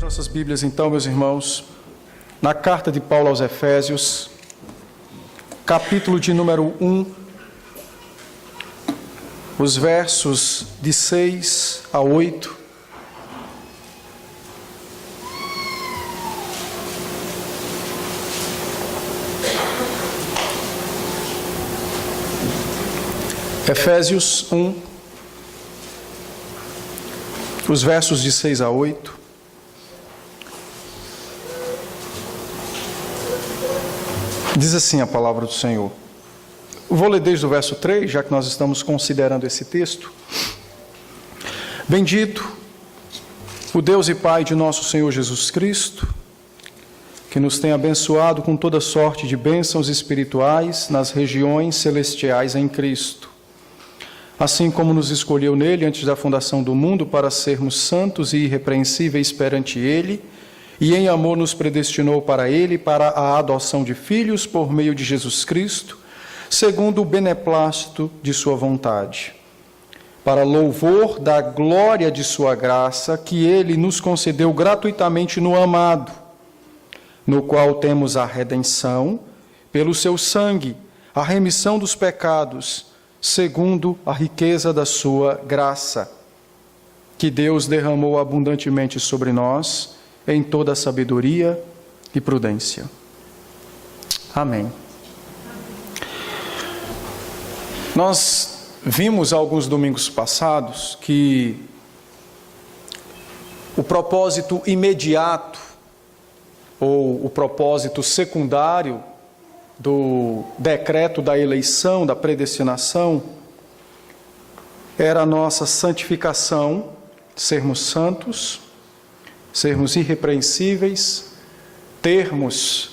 As nossas Bíblias, então, meus irmãos, na carta de Paulo aos Efésios, capítulo de número 1, os versos de 6 a 8. Efésios 1, os versos de 6 a 8. Diz assim a palavra do Senhor. Vou ler desde o verso 3, já que nós estamos considerando esse texto. Bendito o Deus e Pai de nosso Senhor Jesus Cristo, que nos tem abençoado com toda sorte de bênçãos espirituais nas regiões celestiais em Cristo. Assim como nos escolheu nele antes da fundação do mundo para sermos santos e irrepreensíveis perante ele, e em amor nos predestinou para ele, para a adoção de filhos por meio de Jesus Cristo, segundo o beneplácito de sua vontade, para louvor da glória de sua graça, que ele nos concedeu gratuitamente no amado, no qual temos a redenção, pelo seu sangue, a remissão dos pecados, segundo a riqueza da sua graça, que Deus derramou abundantemente sobre nós, em toda sabedoria e prudência. Amém. Nós vimos alguns domingos passados que o propósito imediato ou o propósito secundário do decreto da eleição, da predestinação, era a nossa santificação, sermos santos, sermos irrepreensíveis, termos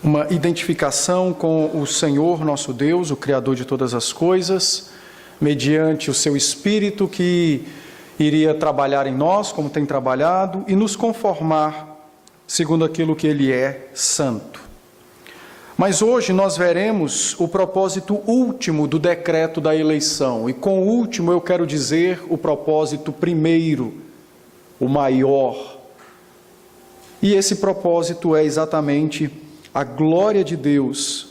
uma identificação com o Senhor nosso Deus, o Criador de todas as coisas, mediante o seu Espírito que iria trabalhar em nós, como tem trabalhado, e nos conformar segundo aquilo que Ele é, santo. Mas hoje nós veremos o propósito último do decreto da eleição. E com o último eu quero dizer o propósito primeiro, o maior. E esse propósito é exatamente a glória de Deus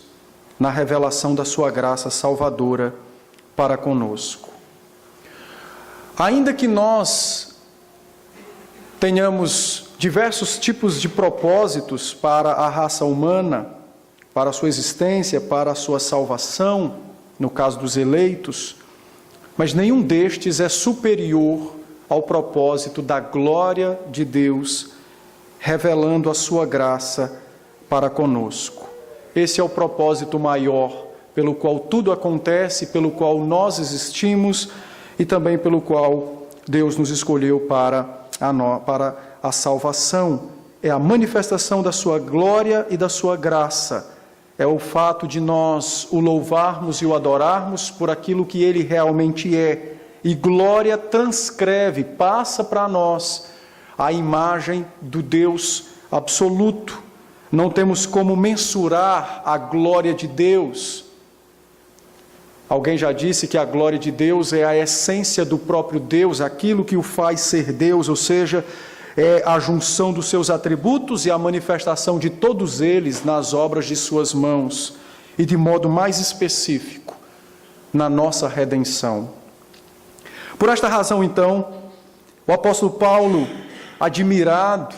na revelação da sua graça salvadora para conosco. Ainda que nós tenhamos diversos tipos de propósitos para a raça humana, para a sua existência, para a sua salvação, no caso dos eleitos, mas nenhum destes é superior ao propósito da glória de Deus, revelando a sua graça para conosco. Esse é o propósito maior, pelo qual tudo acontece, pelo qual nós existimos e também pelo qual Deus nos escolheu para a salvação. É a manifestação da sua glória e da sua graça. É o fato de nós o louvarmos e o adorarmos por aquilo que Ele realmente é. E glória transcreve, passa para nós a imagem do Deus absoluto. Não temos como mensurar a glória de Deus. Alguém já disse que a glória de Deus é a essência do próprio Deus, aquilo que o faz ser Deus, ou seja, é a junção dos seus atributos e a manifestação de todos eles nas obras de suas mãos, e de modo mais específico, na nossa redenção. Por esta razão, então, o apóstolo Paulo, admirado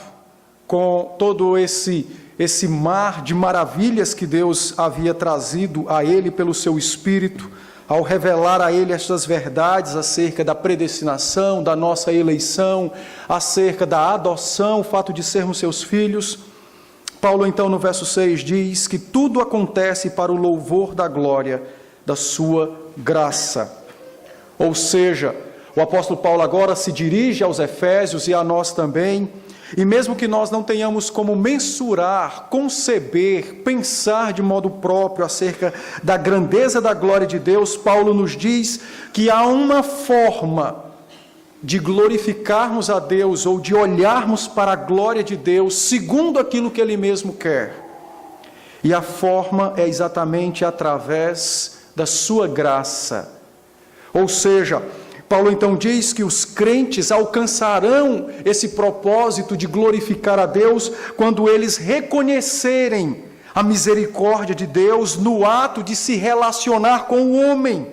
com todo esse mar de maravilhas que Deus havia trazido a ele pelo seu Espírito, ao revelar a ele estas verdades acerca da predestinação, da nossa eleição, acerca da adoção, o fato de sermos seus filhos, Paulo então no verso 6 diz que tudo acontece para o louvor da glória da sua graça. Ou seja, o apóstolo Paulo agora se dirige aos Efésios e a nós também, e mesmo que nós não tenhamos como mensurar, conceber, pensar de modo próprio acerca da grandeza da glória de Deus, Paulo nos diz que há uma forma de glorificarmos a Deus ou de olharmos para a glória de Deus segundo aquilo que Ele mesmo quer. E a forma é exatamente através da sua graça. Ou seja, Paulo então diz que os crentes alcançarão esse propósito de glorificar a Deus quando eles reconhecerem a misericórdia de Deus no ato de se relacionar com o homem.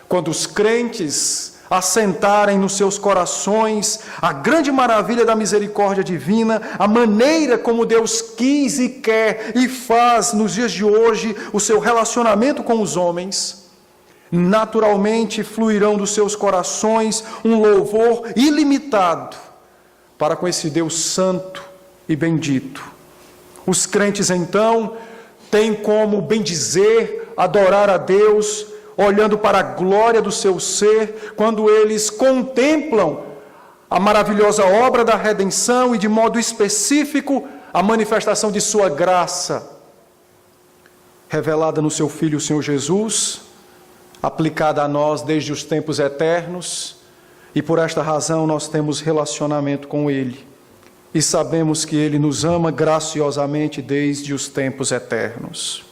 Quando os crentes assentarem nos seus corações a grande maravilha da misericórdia divina, a maneira como Deus quis e quer e faz nos dias de hoje o seu relacionamento com os homens, naturalmente fluirão dos seus corações um louvor ilimitado para com esse Deus santo e bendito. Os crentes então têm como bendizer, adorar a Deus, olhando para a glória do seu ser, quando eles contemplam a maravilhosa obra da redenção e, de modo específico, a manifestação de sua graça, revelada no seu Filho, o Senhor Jesus, aplicada a nós desde os tempos eternos, e por esta razão nós temos relacionamento com Ele, e sabemos que Ele nos ama graciosamente desde os tempos eternos.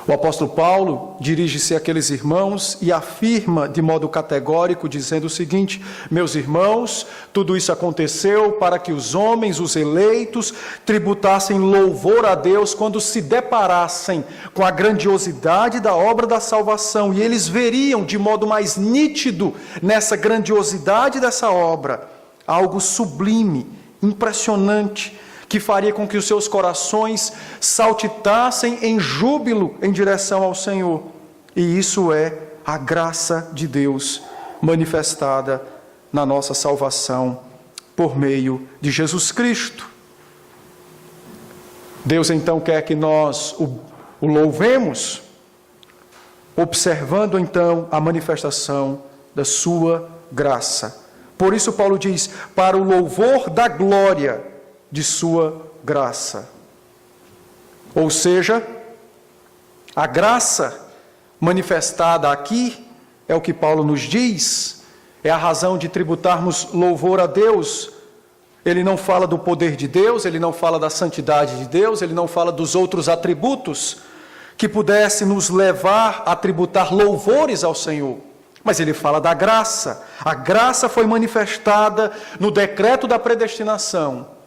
O apóstolo Paulo dirige-se àqueles irmãos e afirma de modo categórico, dizendo o seguinte: meus irmãos, tudo isso aconteceu para que os homens, os eleitos, tributassem louvor a Deus quando se deparassem com a grandiosidade da obra da salvação, e eles veriam de modo mais nítido nessa grandiosidade dessa obra algo sublime, impressionante, que faria com que os seus corações saltitassem em júbilo em direção ao Senhor. E isso é a graça de Deus manifestada na nossa salvação por meio de Jesus Cristo. Deus então quer que nós o louvemos, observando então a manifestação da sua graça. Por isso Paulo diz, para o louvor da glória de sua graça. Ou seja, a graça manifestada aqui, é o que Paulo nos diz, é a razão de tributarmos louvor a Deus. Ele não fala do poder de Deus, ele não fala da santidade de Deus, ele não fala dos outros atributos que pudessem nos levar a tributar louvores ao Senhor. Mas ele fala da graça. A graça foi manifestada no decreto da predestinação.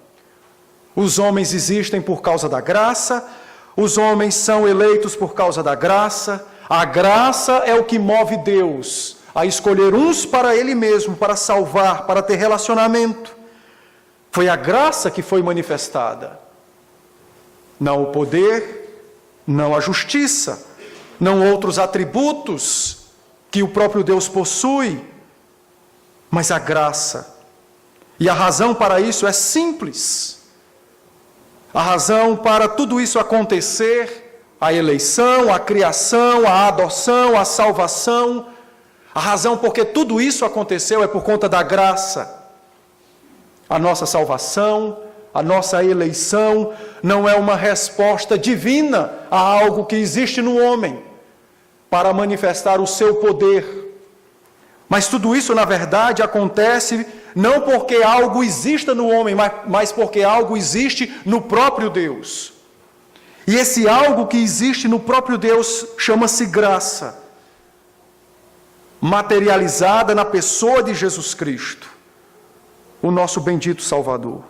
Os homens existem por causa da graça, os homens são eleitos por causa da graça. A graça é o que move Deus a escolher uns para Ele mesmo, para salvar, para ter relacionamento. Foi a graça que foi manifestada. Não o poder, não a justiça, não outros atributos que o próprio Deus possui, mas a graça. E a razão para isso é simples. A razão para tudo isso acontecer, a eleição, a criação, a adoção, a salvação, a razão porque tudo isso aconteceu é por conta da graça. A nossa salvação, a nossa eleição não é uma resposta divina a algo que existe no homem para manifestar o seu poder. Mas tudo isso, na verdade, acontece não porque algo exista no homem, mas porque algo existe no próprio Deus. E esse algo que existe no próprio Deus chama-se graça, materializada na pessoa de Jesus Cristo, o nosso bendito Salvador.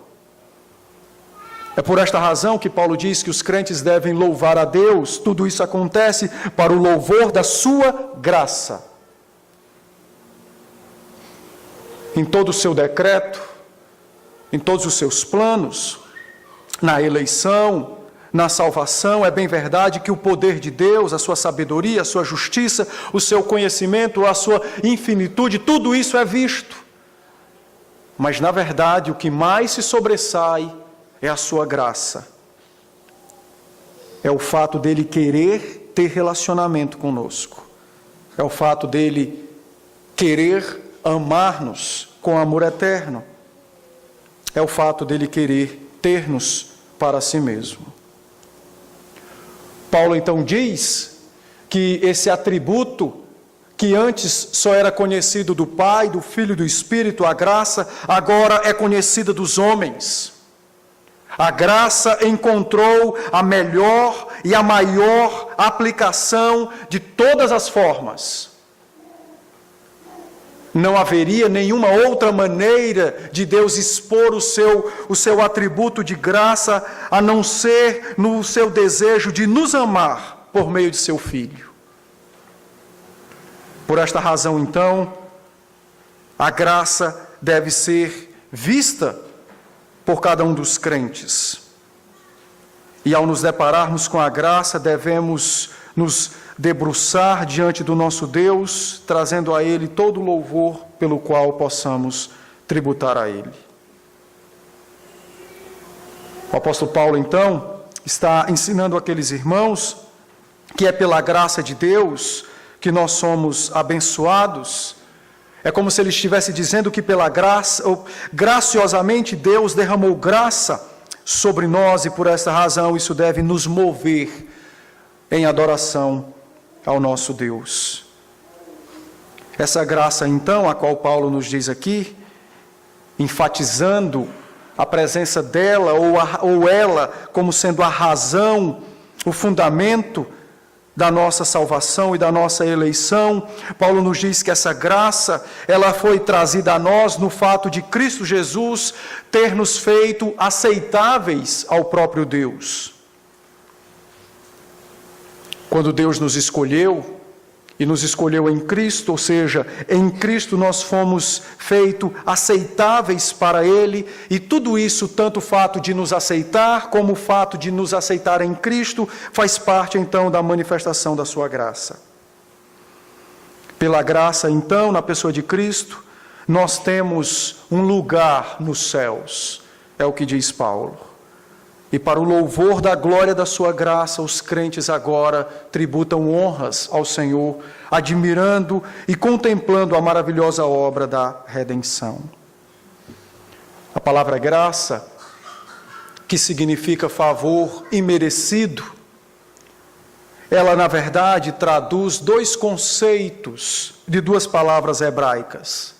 É por esta razão que Paulo diz que os crentes devem louvar a Deus. Tudo isso acontece para o louvor da sua graça. Em todo o seu decreto, em todos os seus planos, na eleição, na salvação, é bem verdade que o poder de Deus, a sua sabedoria, a sua justiça, o seu conhecimento, a sua infinitude, tudo isso é visto. Mas, na verdade, o que mais se sobressai é a sua graça. É o fato dele querer ter relacionamento conosco. É o fato dele querer amar-nos com amor eterno. É o fato dele querer ter-nos para si mesmo. Paulo então diz que esse atributo que antes só era conhecido do Pai, do Filho e do Espírito, a graça, agora é conhecida dos homens. A graça encontrou a melhor e a maior aplicação de todas as formas. Não haveria nenhuma outra maneira de Deus expor o seu atributo de graça, a não ser no seu desejo de nos amar por meio de seu Filho. Por esta razão, então, a graça deve ser vista por cada um dos crentes. E ao nos depararmos com a graça, devemos nos debruçar diante do nosso Deus, trazendo a Ele todo o louvor pelo qual possamos tributar a Ele. O apóstolo Paulo, então, está ensinando aqueles irmãos que é pela graça de Deus que nós somos abençoados. É como se ele estivesse dizendo que pela graça, ou graciosamente Deus derramou graça sobre nós, e por esta razão isso deve nos mover em adoração ao nosso Deus. Essa graça, então, a qual Paulo nos diz aqui, enfatizando a presença dela, ou ela como sendo a razão, o fundamento da nossa salvação e da nossa eleição, Paulo nos diz que essa graça, ela foi trazida a nós no fato de Cristo Jesus ter nos feito aceitáveis ao próprio Deus. Quando Deus nos escolheu, e nos escolheu em Cristo, ou seja, em Cristo nós fomos feitos aceitáveis para Ele, e tudo isso, tanto o fato de nos aceitar, como o fato de nos aceitar em Cristo, faz parte então da manifestação da sua graça. Pela graça, então, na pessoa de Cristo, nós temos um lugar nos céus, é o que diz Paulo. E para o louvor da glória da sua graça, os crentes agora tributam honras ao Senhor, admirando e contemplando a maravilhosa obra da redenção. A palavra graça, que significa favor imerecido, ela na verdade traduz dois conceitos de duas palavras hebraicas.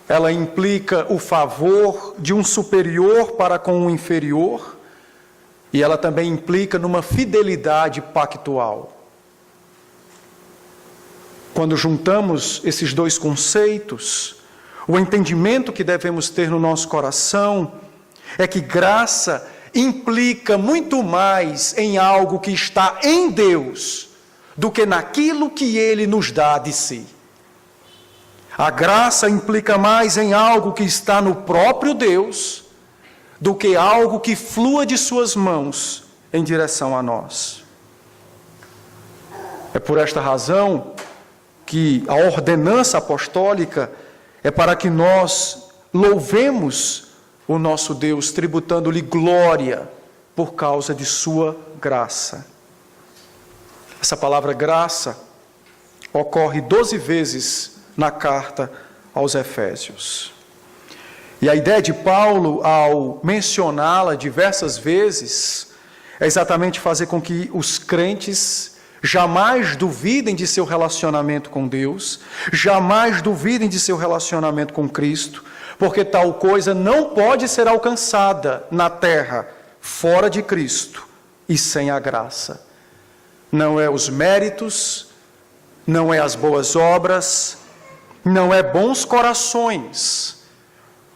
Ela implica o favor de um superior para com um inferior, e ela também implica numa fidelidade pactual. Quando juntamos esses dois conceitos, o entendimento que devemos ter no nosso coração é que graça implica muito mais em algo que está em Deus do que naquilo que Ele nos dá de si. A graça implica mais em algo que está no próprio Deus do que algo que flua de suas mãos em direção a nós. É por esta razão que a ordenança apostólica é para que nós louvemos o nosso Deus, tributando-lhe glória por causa de sua graça. Essa palavra graça ocorre 12 vezes na carta aos Efésios. E a ideia de Paulo, ao mencioná-la diversas vezes, é exatamente fazer com que os crentes jamais duvidem de seu relacionamento com Deus, jamais duvidem de seu relacionamento com Cristo, porque tal coisa não pode ser alcançada na terra, fora de Cristo e sem a graça. Não é os méritos, não é as boas obras, não é bons corações,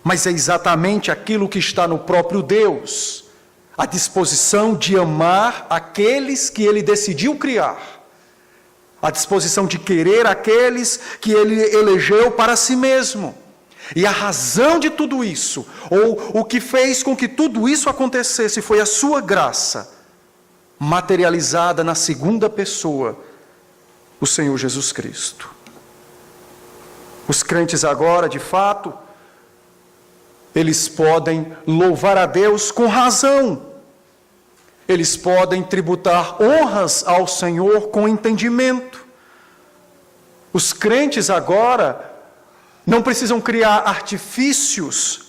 mas é exatamente aquilo que está no próprio Deus, a disposição de amar aqueles que Ele decidiu criar, a disposição de querer aqueles que Ele elegeu para si mesmo. E a razão de tudo isso, ou o que fez com que tudo isso acontecesse, foi a sua graça, materializada na segunda pessoa, o Senhor Jesus Cristo. Os crentes agora, de fato, eles podem louvar a Deus com razão. Eles podem tributar honras ao Senhor com entendimento. Os crentes agora não precisam criar artifícios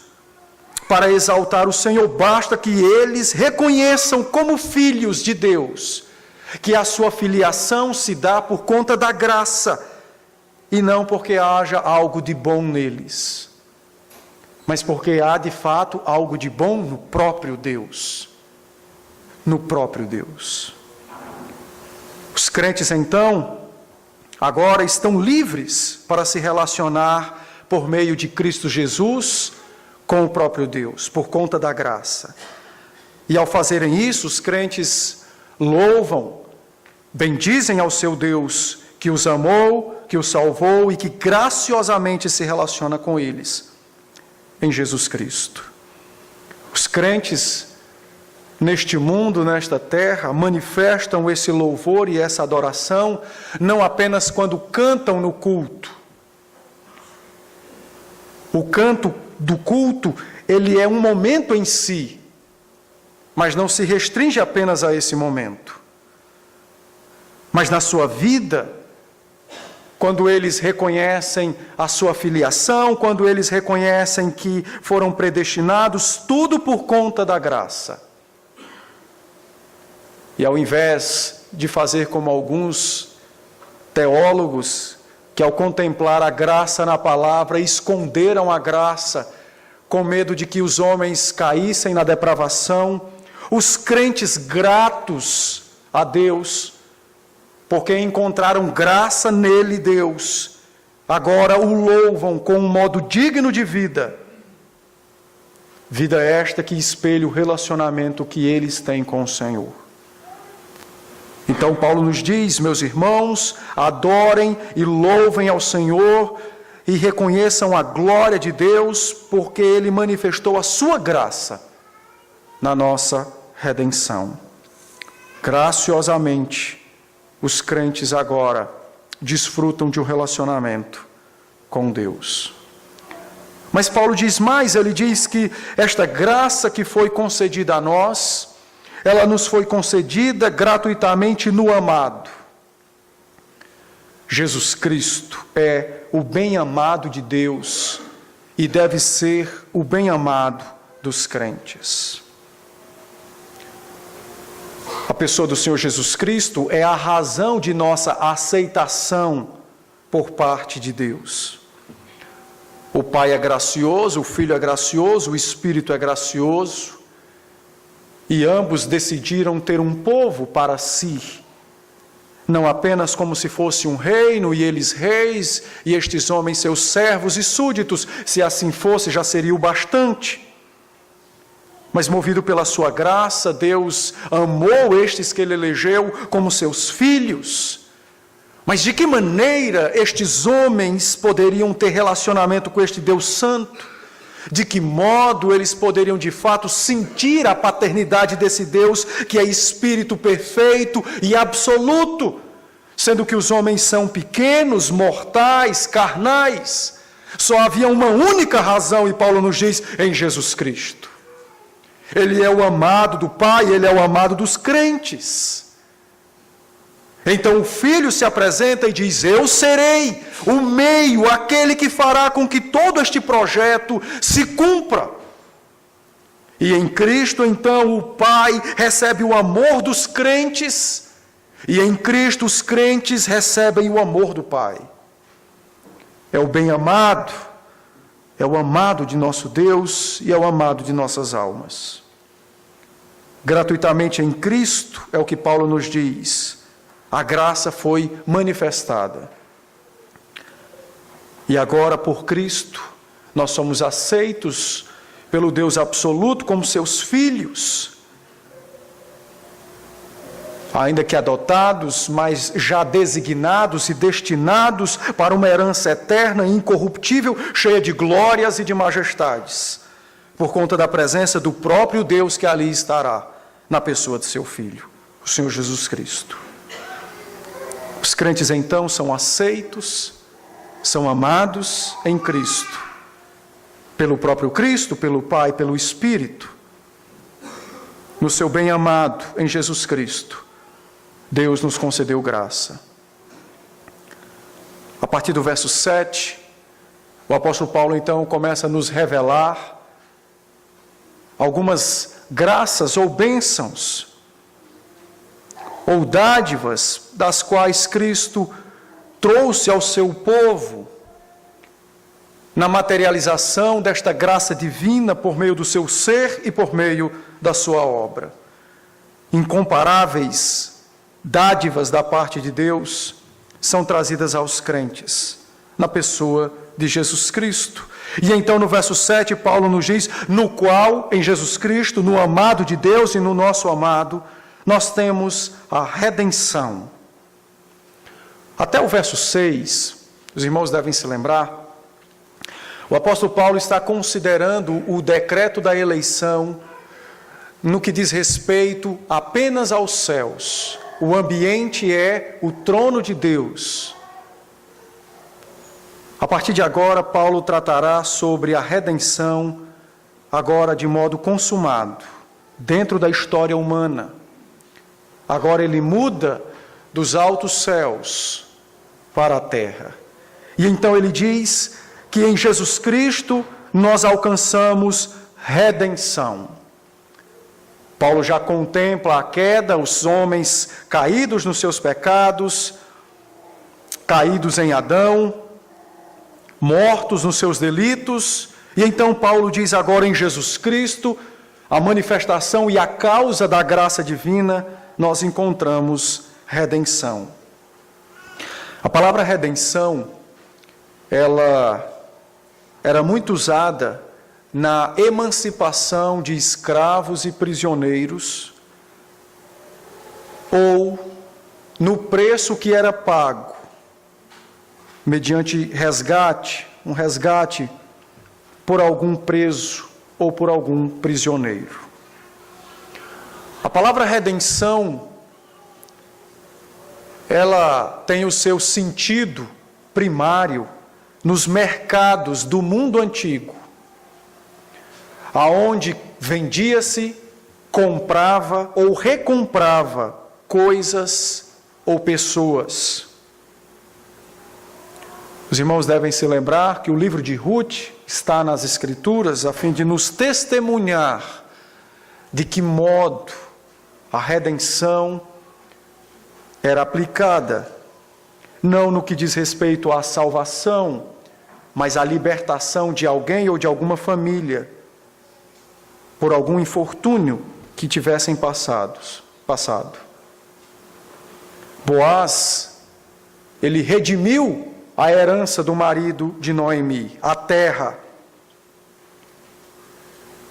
para exaltar o Senhor, basta que eles reconheçam como filhos de Deus, que a sua filiação se dá por conta da graça, e não porque haja algo de bom neles, mas porque há de fato algo de bom no próprio Deus. No próprio Deus. Os crentes então agora estão livres para se relacionar por meio de Cristo Jesus com o próprio Deus, por conta da graça. E ao fazerem isso, os crentes louvam, bendizem ao seu Deus que os amou, que os salvou e que graciosamente se relaciona com eles em Jesus Cristo. Os crentes neste mundo, nesta terra, manifestam esse louvor e essa adoração não apenas quando cantam no culto. O canto do culto, ele é um momento em si, mas não se restringe apenas a esse momento. Mas na sua vida, quando eles reconhecem a sua filiação, quando eles reconhecem que foram predestinados, tudo por conta da graça. E ao invés de fazer como alguns teólogos, que ao contemplar a graça na palavra, esconderam a graça, com medo de que os homens caíssem na depravação, os crentes gratos a Deus, porque encontraram graça nele, Deus, agora o louvam com um modo digno de vida. Vida esta que espelha o relacionamento que eles têm com o Senhor. Então Paulo nos diz, meus irmãos, adorem e louvem ao Senhor e reconheçam a glória de Deus, porque Ele manifestou a sua graça na nossa redenção. Graciosamente, os crentes agora desfrutam de um relacionamento com Deus. Mas Paulo diz mais, ele diz que esta graça que foi concedida a nós, ela nos foi concedida gratuitamente no amado. Jesus Cristo é o bem-amado de Deus e deve ser o bem-amado dos crentes. A pessoa do Senhor Jesus Cristo é a razão de nossa aceitação por parte de Deus. O Pai é gracioso, o Filho é gracioso, o Espírito é gracioso. E ambos decidiram ter um povo para si, não apenas como se fosse um reino, e eles reis, e estes homens seus servos e súditos, se assim fosse já seria o bastante. Mas movido pela sua graça, Deus amou estes que Ele elegeu como seus filhos. Mas de que maneira estes homens poderiam ter relacionamento com este Deus Santo? De que modo eles poderiam de fato sentir a paternidade desse Deus que é Espírito perfeito e absoluto, sendo que os homens são pequenos, mortais, carnais? Só havia uma única razão, e Paulo nos diz, em Jesus Cristo. Ele é o amado do Pai, Ele é o amado dos crentes. Então o Filho se apresenta e diz: eu serei o meio, aquele que fará com que todo este projeto se cumpra. E em Cristo, então, o Pai recebe o amor dos crentes, e em Cristo os crentes recebem o amor do Pai. É o bem-amado, é o amado de nosso Deus e é o amado de nossas almas. Gratuitamente em Cristo, é o que Paulo nos diz, a graça foi manifestada. E agora, por Cristo, nós somos aceitos pelo Deus absoluto como seus filhos. Ainda que adotados, mas já designados e destinados para uma herança eterna e incorruptível, cheia de glórias e de majestades, por conta da presença do próprio Deus que ali estará, na pessoa de seu Filho, o Senhor Jesus Cristo. Os crentes, então, são aceitos, são amados em Cristo, pelo próprio Cristo, pelo Pai, pelo Espírito. No seu bem-amado, em Jesus Cristo, Deus nos concedeu graça. A partir do verso 7, o apóstolo Paulo, então, começa a nos revelar algumas graças ou bênçãos, ou dádivas, das quais Cristo trouxe ao seu povo, na materialização desta graça divina por meio do seu ser e por meio da sua obra. Incomparáveis dádivas da parte de Deus, são trazidas aos crentes, na pessoa de Jesus Cristo. E então no verso 7, Paulo nos diz, no qual, em Jesus Cristo, no amado de Deus e no nosso amado, nós temos a redenção. Até o verso 6, os irmãos devem se lembrar, o apóstolo Paulo está considerando o decreto da eleição no que diz respeito apenas aos céus. O ambiente é o trono de Deus. A partir de agora, Paulo tratará sobre a redenção, agora de modo consumado, dentro da história humana. Agora ele muda dos altos céus para a terra. E então ele diz que em Jesus Cristo nós alcançamos redenção. Paulo já contempla a queda, os homens caídos nos seus pecados, caídos em Adão, mortos nos seus delitos, e então Paulo diz agora em Jesus Cristo, a manifestação e a causa da graça divina, nós encontramos redenção. A palavra redenção, ela era muito usada na emancipação de escravos e prisioneiros, ou no preço que era pago, mediante resgate, um resgate por algum preso ou por algum prisioneiro. A palavra redenção, ela tem o seu sentido primário nos mercados do mundo antigo, aonde vendia-se, comprava ou recomprava coisas ou pessoas. Os irmãos devem se lembrar que o livro de Ruth está nas Escrituras a fim de nos testemunhar de que modo a redenção era aplicada, não no que diz respeito à salvação, mas à libertação de alguém ou de alguma família, por algum infortúnio que tivessem passado. Boaz, ele redimiu a herança do marido de Noemi, a terra.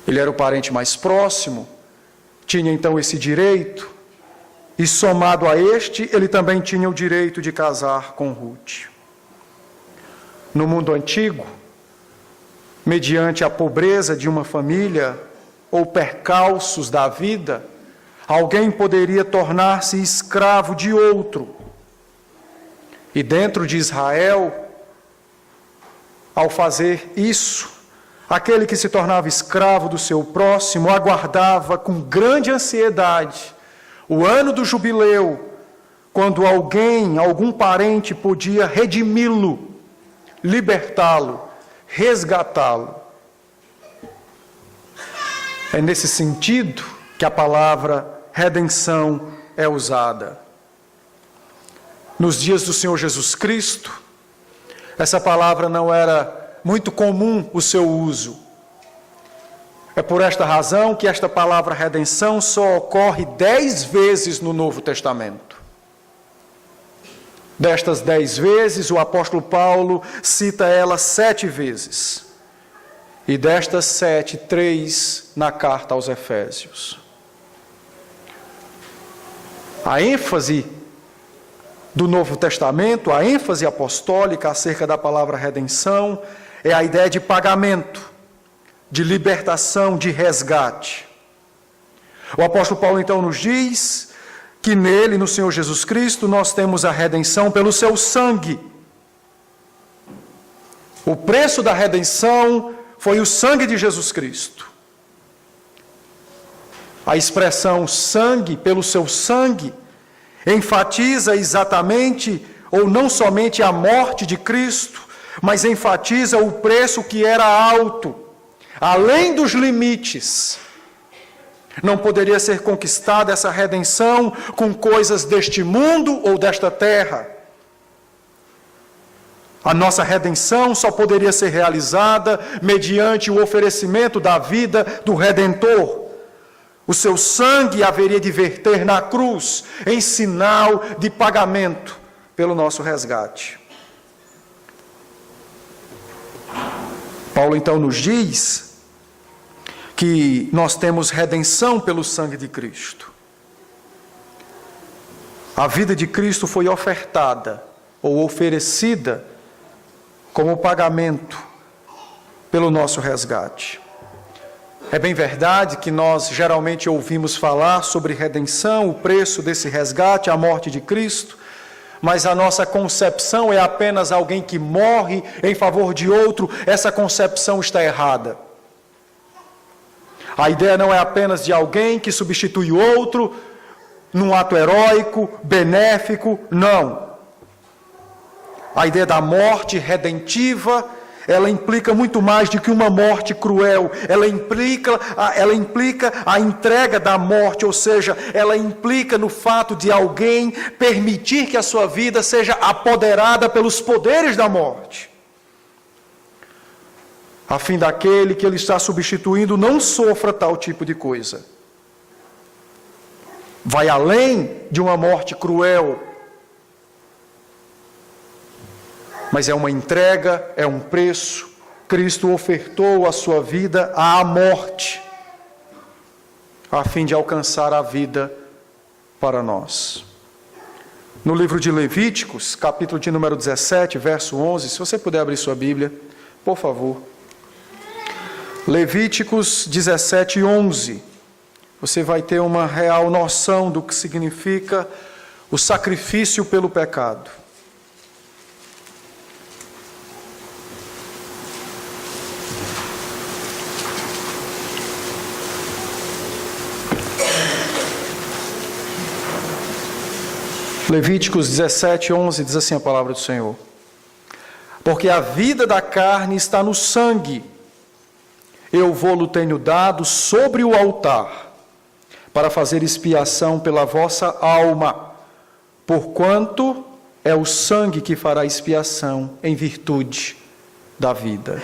Ele era o parente mais próximo, tinha então esse direito, e somado a este, ele também tinha o direito de casar com Ruth. No mundo antigo, mediante a pobreza de uma família, ou percalços da vida, alguém poderia tornar-se escravo de outro. E dentro de Israel, ao fazer isso, aquele que se tornava escravo do seu próximo aguardava com grande ansiedade o ano do jubileu, quando alguém, algum parente podia redimi-lo, libertá-lo, resgatá-lo. É nesse sentido que a palavra redenção é usada. Nos dias do Senhor Jesus Cristo, essa palavra não era muito comum o seu uso. É por esta razão que esta palavra redenção só ocorre 10 vezes no Novo Testamento. Destas 10 vezes, o apóstolo Paulo cita ela 7 vezes. E destas 7, 3 na carta aos Efésios. A ênfase do Novo Testamento, a ênfase apostólica acerca da palavra redenção, é a ideia de pagamento, de libertação, de resgate. O apóstolo Paulo então nos diz que nele, no Senhor Jesus Cristo, nós temos a redenção pelo seu sangue. O preço da redenção foi o sangue de Jesus Cristo. A expressão sangue, pelo seu sangue, enfatiza exatamente, ou não somente a morte de Cristo, mas enfatiza o preço que era alto, além dos limites. Não poderia ser conquistada essa redenção com coisas deste mundo ou desta terra. A nossa redenção só poderia ser realizada mediante o oferecimento da vida do Redentor. O seu sangue haveria de verter na cruz, em sinal de pagamento pelo nosso resgate. Paulo então nos diz que nós temos redenção pelo sangue de Cristo. A vida de Cristo foi ofertada ou oferecida como pagamento pelo nosso resgate. É bem verdade que nós geralmente ouvimos falar sobre redenção, o preço desse resgate, a morte de Cristo, mas a nossa concepção é apenas alguém que morre em favor de outro. Essa concepção está errada. A ideia não é apenas de alguém que substitui o outro num ato heróico, benéfico, não. A ideia da morte redentiva, ela implica muito mais do que uma morte cruel. Ela implica a entrega da morte, ou seja, ela implica no fato de alguém permitir que a sua vida seja apoderada pelos poderes da morte, a fim daquele que ele está substituindo não sofra tal tipo de coisa. Vai além de uma morte cruel, mas é uma entrega, é um preço. Cristo ofertou a sua vida à morte, a fim de alcançar a vida para nós. No livro de Levíticos, capítulo de número 17, verso 11, se você puder abrir sua Bíblia, por favor. Levíticos 17, 11. Você vai ter uma real noção do que significa o sacrifício pelo pecado. Levíticos 17, 11 diz assim a palavra do Senhor: porque a vida da carne está no sangue, eu vou-lo tenho dado sobre o altar, para fazer expiação pela vossa alma, porquanto é o sangue que fará expiação em virtude da vida.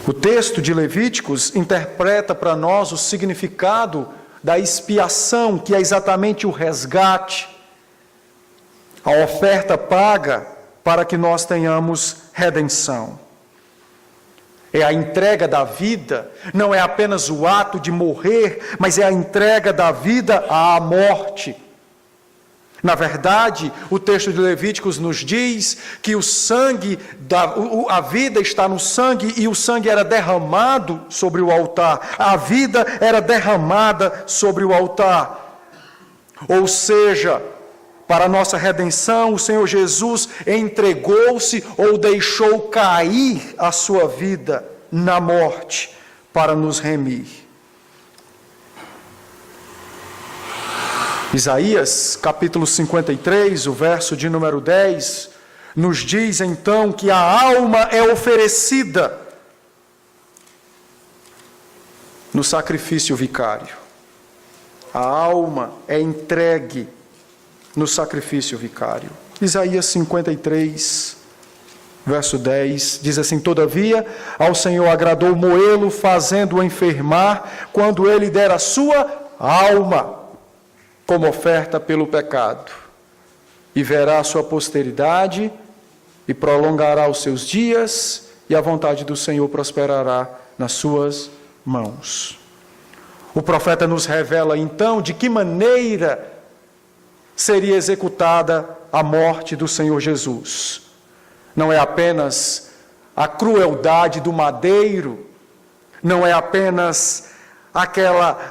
O texto de Levíticos interpreta para nós o significado da expiação, que é exatamente o resgate, a oferta paga para que nós tenhamos redenção. É a entrega da vida, não é apenas o ato de morrer, mas é a entrega da vida à morte. Na verdade, o texto de Levíticos nos diz que o sangue, a vida está no sangue, e o sangue era derramado sobre o altar. A vida era derramada sobre o altar. Ou seja, para a nossa redenção, o Senhor Jesus entregou-se ou deixou cair a sua vida na morte para nos remir. Isaías, capítulo 53, o verso de número 10, nos diz então que a alma é oferecida no sacrifício vicário. A alma é entregue no sacrifício vicário. Isaías 53, verso 10, diz assim: todavia, ao Senhor agradou moê-lo, fazendo-o enfermar, quando ele der a sua alma como oferta pelo pecado, e verá a sua posteridade, e prolongará os seus dias, e a vontade do Senhor prosperará nas suas mãos. O profeta nos revela então de que maneira seria executada a morte do Senhor Jesus. Não é apenas a crueldade do madeiro, não é apenas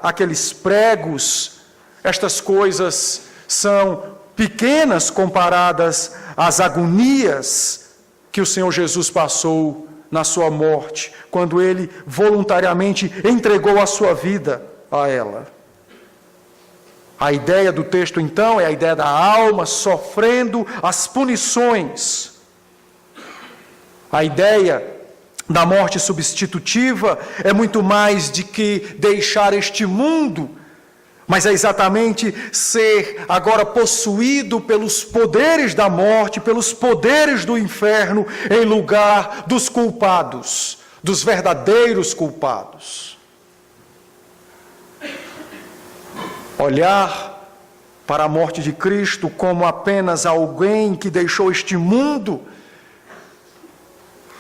aqueles pregos. Estas coisas são pequenas comparadas às agonias que o Senhor Jesus passou na sua morte, quando ele voluntariamente entregou a sua vida a ela. A ideia do texto, então, é a ideia da alma sofrendo as punições. A ideia da morte substitutiva é muito mais de que deixar este mundo, mas é exatamente ser agora possuído pelos poderes da morte, pelos poderes do inferno, em lugar dos culpados, dos verdadeiros culpados. Olhar para a morte de Cristo como apenas alguém que deixou este mundo,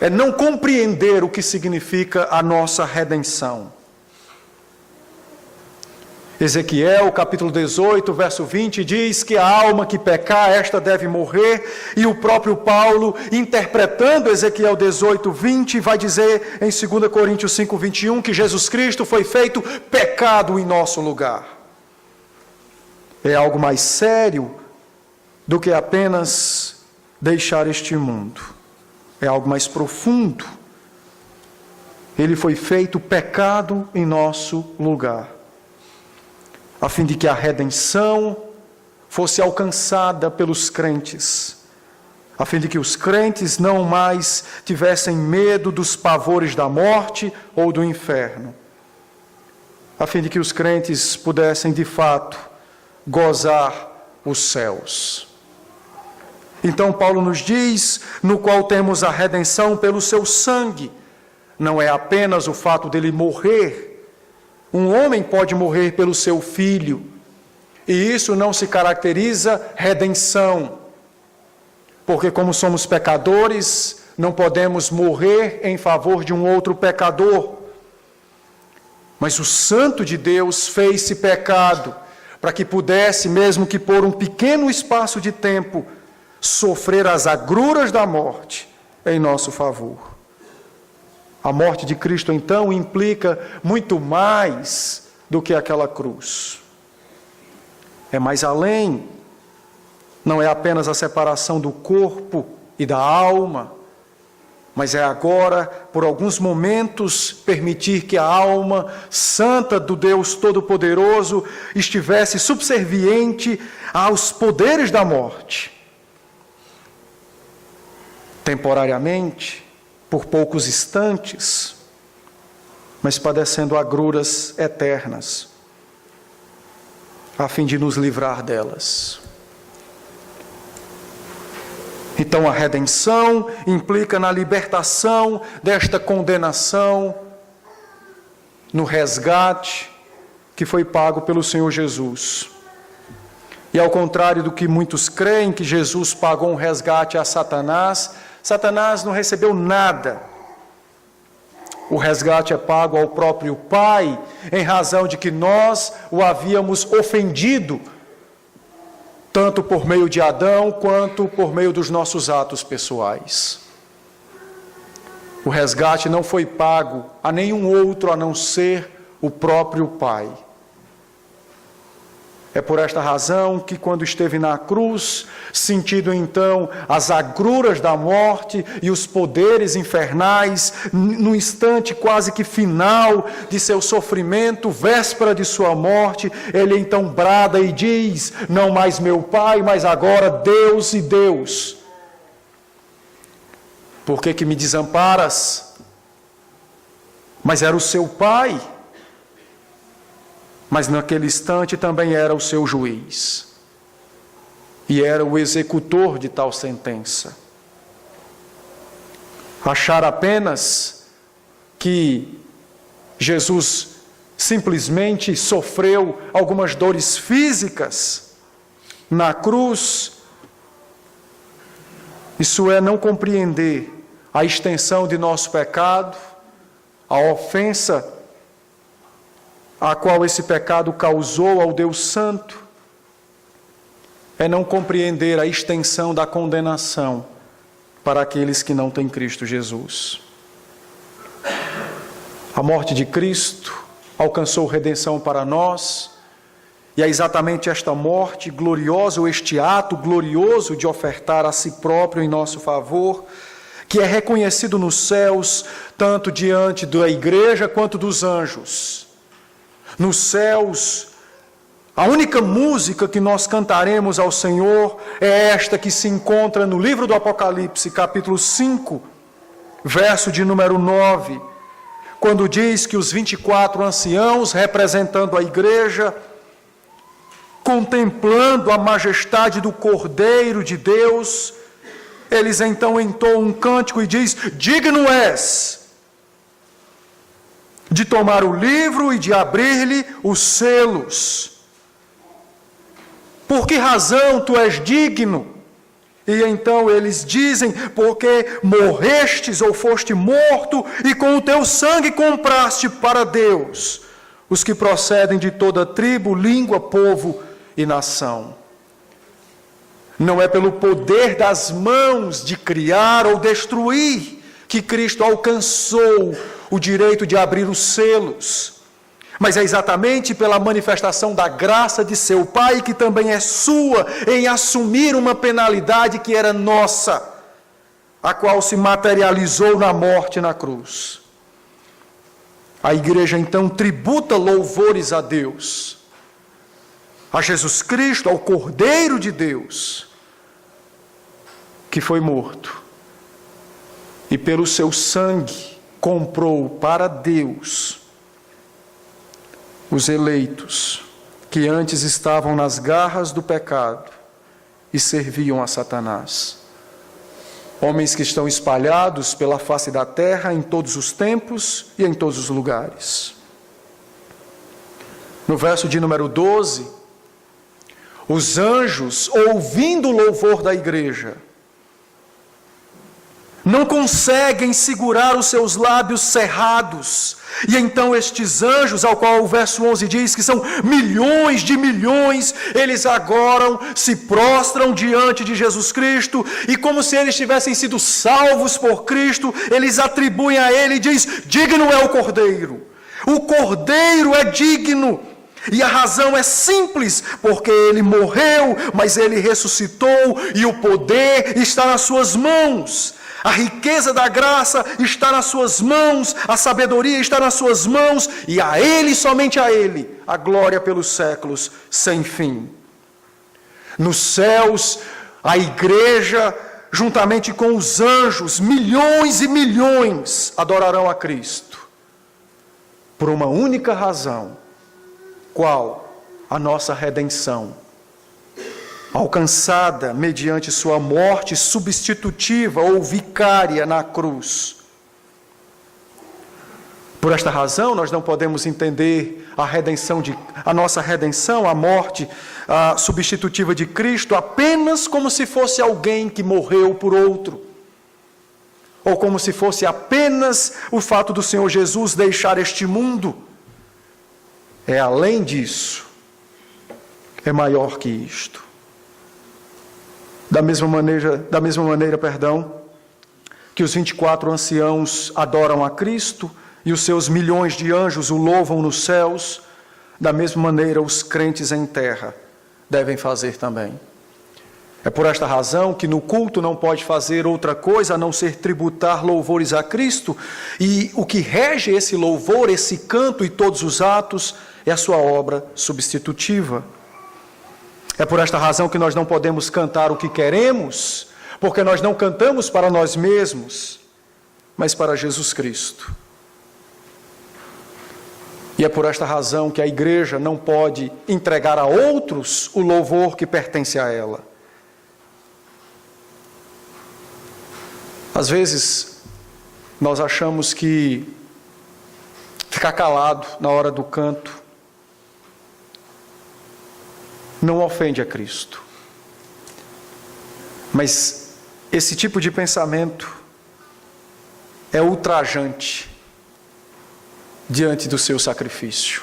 é não compreender o que significa a nossa redenção. Ezequiel, capítulo 18, verso 20, diz que a alma que pecar, esta deve morrer, e o próprio Paulo, interpretando Ezequiel 18, 20, vai dizer em 2 Coríntios 5, 21, que Jesus Cristo foi feito pecado em nosso lugar. É algo mais sério do que apenas deixar este mundo. É algo mais profundo. Ele foi feito pecado em nosso lugar, a fim de que a redenção fosse alcançada pelos crentes, a fim de que os crentes não mais tivessem medo dos pavores da morte ou do inferno, a fim de que os crentes pudessem, de fato, gozar os céus. Então Paulo nos diz, no qual temos a redenção pelo seu sangue. Não é apenas o fato dele morrer. Um homem pode morrer pelo seu filho, e isso não se caracteriza redenção, porque como somos pecadores, não podemos morrer em favor de um outro pecador. Mas o Santo de Deus fez-se pecado, para que pudesse, mesmo que por um pequeno espaço de tempo, sofrer as agruras da morte em nosso favor. A morte de Cristo, então, implica muito mais do que aquela cruz. É mais além. Não é apenas a separação do corpo e da alma, mas é agora, por alguns momentos, permitir que a alma santa do Deus Todo-Poderoso estivesse subserviente aos poderes da morte. Temporariamente, por poucos instantes, mas padecendo agruras eternas, a fim de nos livrar delas. Então a redenção implica na libertação desta condenação, no resgate que foi pago pelo Senhor Jesus. E ao contrário do que muitos creem, que Jesus pagou um resgate a Satanás, Satanás não recebeu nada. O resgate é pago ao próprio Pai, em razão de que nós o havíamos ofendido, tanto por meio de Adão, quanto por meio dos nossos atos pessoais. O resgate não foi pago a nenhum outro a não ser o próprio Pai. É por esta razão que, quando esteve na cruz, sentindo então as agruras da morte e os poderes infernais, no instante quase que final de seu sofrimento, véspera de sua morte, ele então brada e diz: não mais meu Pai, mas agora Deus e Deus. Por que me desamparas? Mas era o seu Pai. Mas naquele instante também era o seu juiz. E era o executor de tal sentença. Achar apenas que Jesus simplesmente sofreu algumas dores físicas na cruz, isso é não compreender a extensão de nosso pecado, a ofensa a qual esse pecado causou ao Deus Santo, é não compreender a extensão da condenação para aqueles que não têm Cristo Jesus. A morte de Cristo alcançou redenção para nós, e é exatamente esta morte gloriosa, ou este ato glorioso de ofertar a si próprio em nosso favor, que é reconhecido nos céus, tanto diante da igreja quanto dos anjos. Nos céus, a única música que nós cantaremos ao Senhor é esta que se encontra no livro do Apocalipse, capítulo 5, verso de número 9, quando diz que os 24 anciãos, representando a igreja, contemplando a majestade do Cordeiro de Deus, eles então entoam um cântico e diz: digno és de tomar o livro e de abrir-lhe os selos. Por que razão tu és digno? E então eles dizem, porque morrestes ou foste morto, e com o teu sangue compraste para Deus os que procedem de toda tribo, língua, povo e nação. Não é pelo poder das mãos de criar ou destruir que Cristo alcançou o direito de abrir os selos, mas é exatamente pela manifestação da graça de seu Pai, que também é sua, em assumir uma penalidade que era nossa, a qual se materializou na morte na cruz. A igreja então tributa louvores a Deus, a Jesus Cristo, ao Cordeiro de Deus, que foi morto e pelo seu sangue comprou para Deus os eleitos que antes estavam nas garras do pecado e serviam a Satanás. Homens que estão espalhados pela face da terra em todos os tempos e em todos os lugares. No verso de número 12, os anjos, ouvindo o louvor da igreja, não conseguem segurar os seus lábios cerrados. E então estes anjos, ao qual o verso 11 diz que são milhões de milhões, eles agora se prostram diante de Jesus Cristo, e como se eles tivessem sido salvos por Cristo, eles atribuem a ele e diz: digno é o Cordeiro. O Cordeiro é digno. E a razão é simples, porque ele morreu, mas ele ressuscitou, e o poder está nas suas mãos. A riqueza da graça está nas suas mãos, a sabedoria está nas suas mãos, e a ele, somente a ele, a glória pelos séculos sem fim. Nos céus, a igreja, juntamente com os anjos, milhões e milhões, adorarão a Cristo, por uma única razão. Qual? A nossa redenção, alcançada mediante sua morte substitutiva ou vicária na cruz. Por esta razão, nós não podemos entender a nossa redenção, a morte substitutiva de Cristo, apenas como se fosse alguém que morreu por outro, ou como se fosse apenas o fato do Senhor Jesus deixar este mundo. É além disso, é maior que isto. Da mesma maneira, que os 24 anciãos adoram a Cristo e os seus milhões de anjos o louvam nos céus, da mesma maneira os crentes em terra devem fazer também. É por esta razão que no culto não pode fazer outra coisa a não ser tributar louvores a Cristo, e o que rege esse louvor, esse canto e todos os atos é a sua obra substitutiva. É por esta razão que nós não podemos cantar o que queremos, porque nós não cantamos para nós mesmos, mas para Jesus Cristo. E é por esta razão que a igreja não pode entregar a outros o louvor que pertence a ela. Às vezes, nós achamos que ficar calado na hora do canto não ofende a Cristo. Mas esse tipo de pensamento é ultrajante diante do seu sacrifício.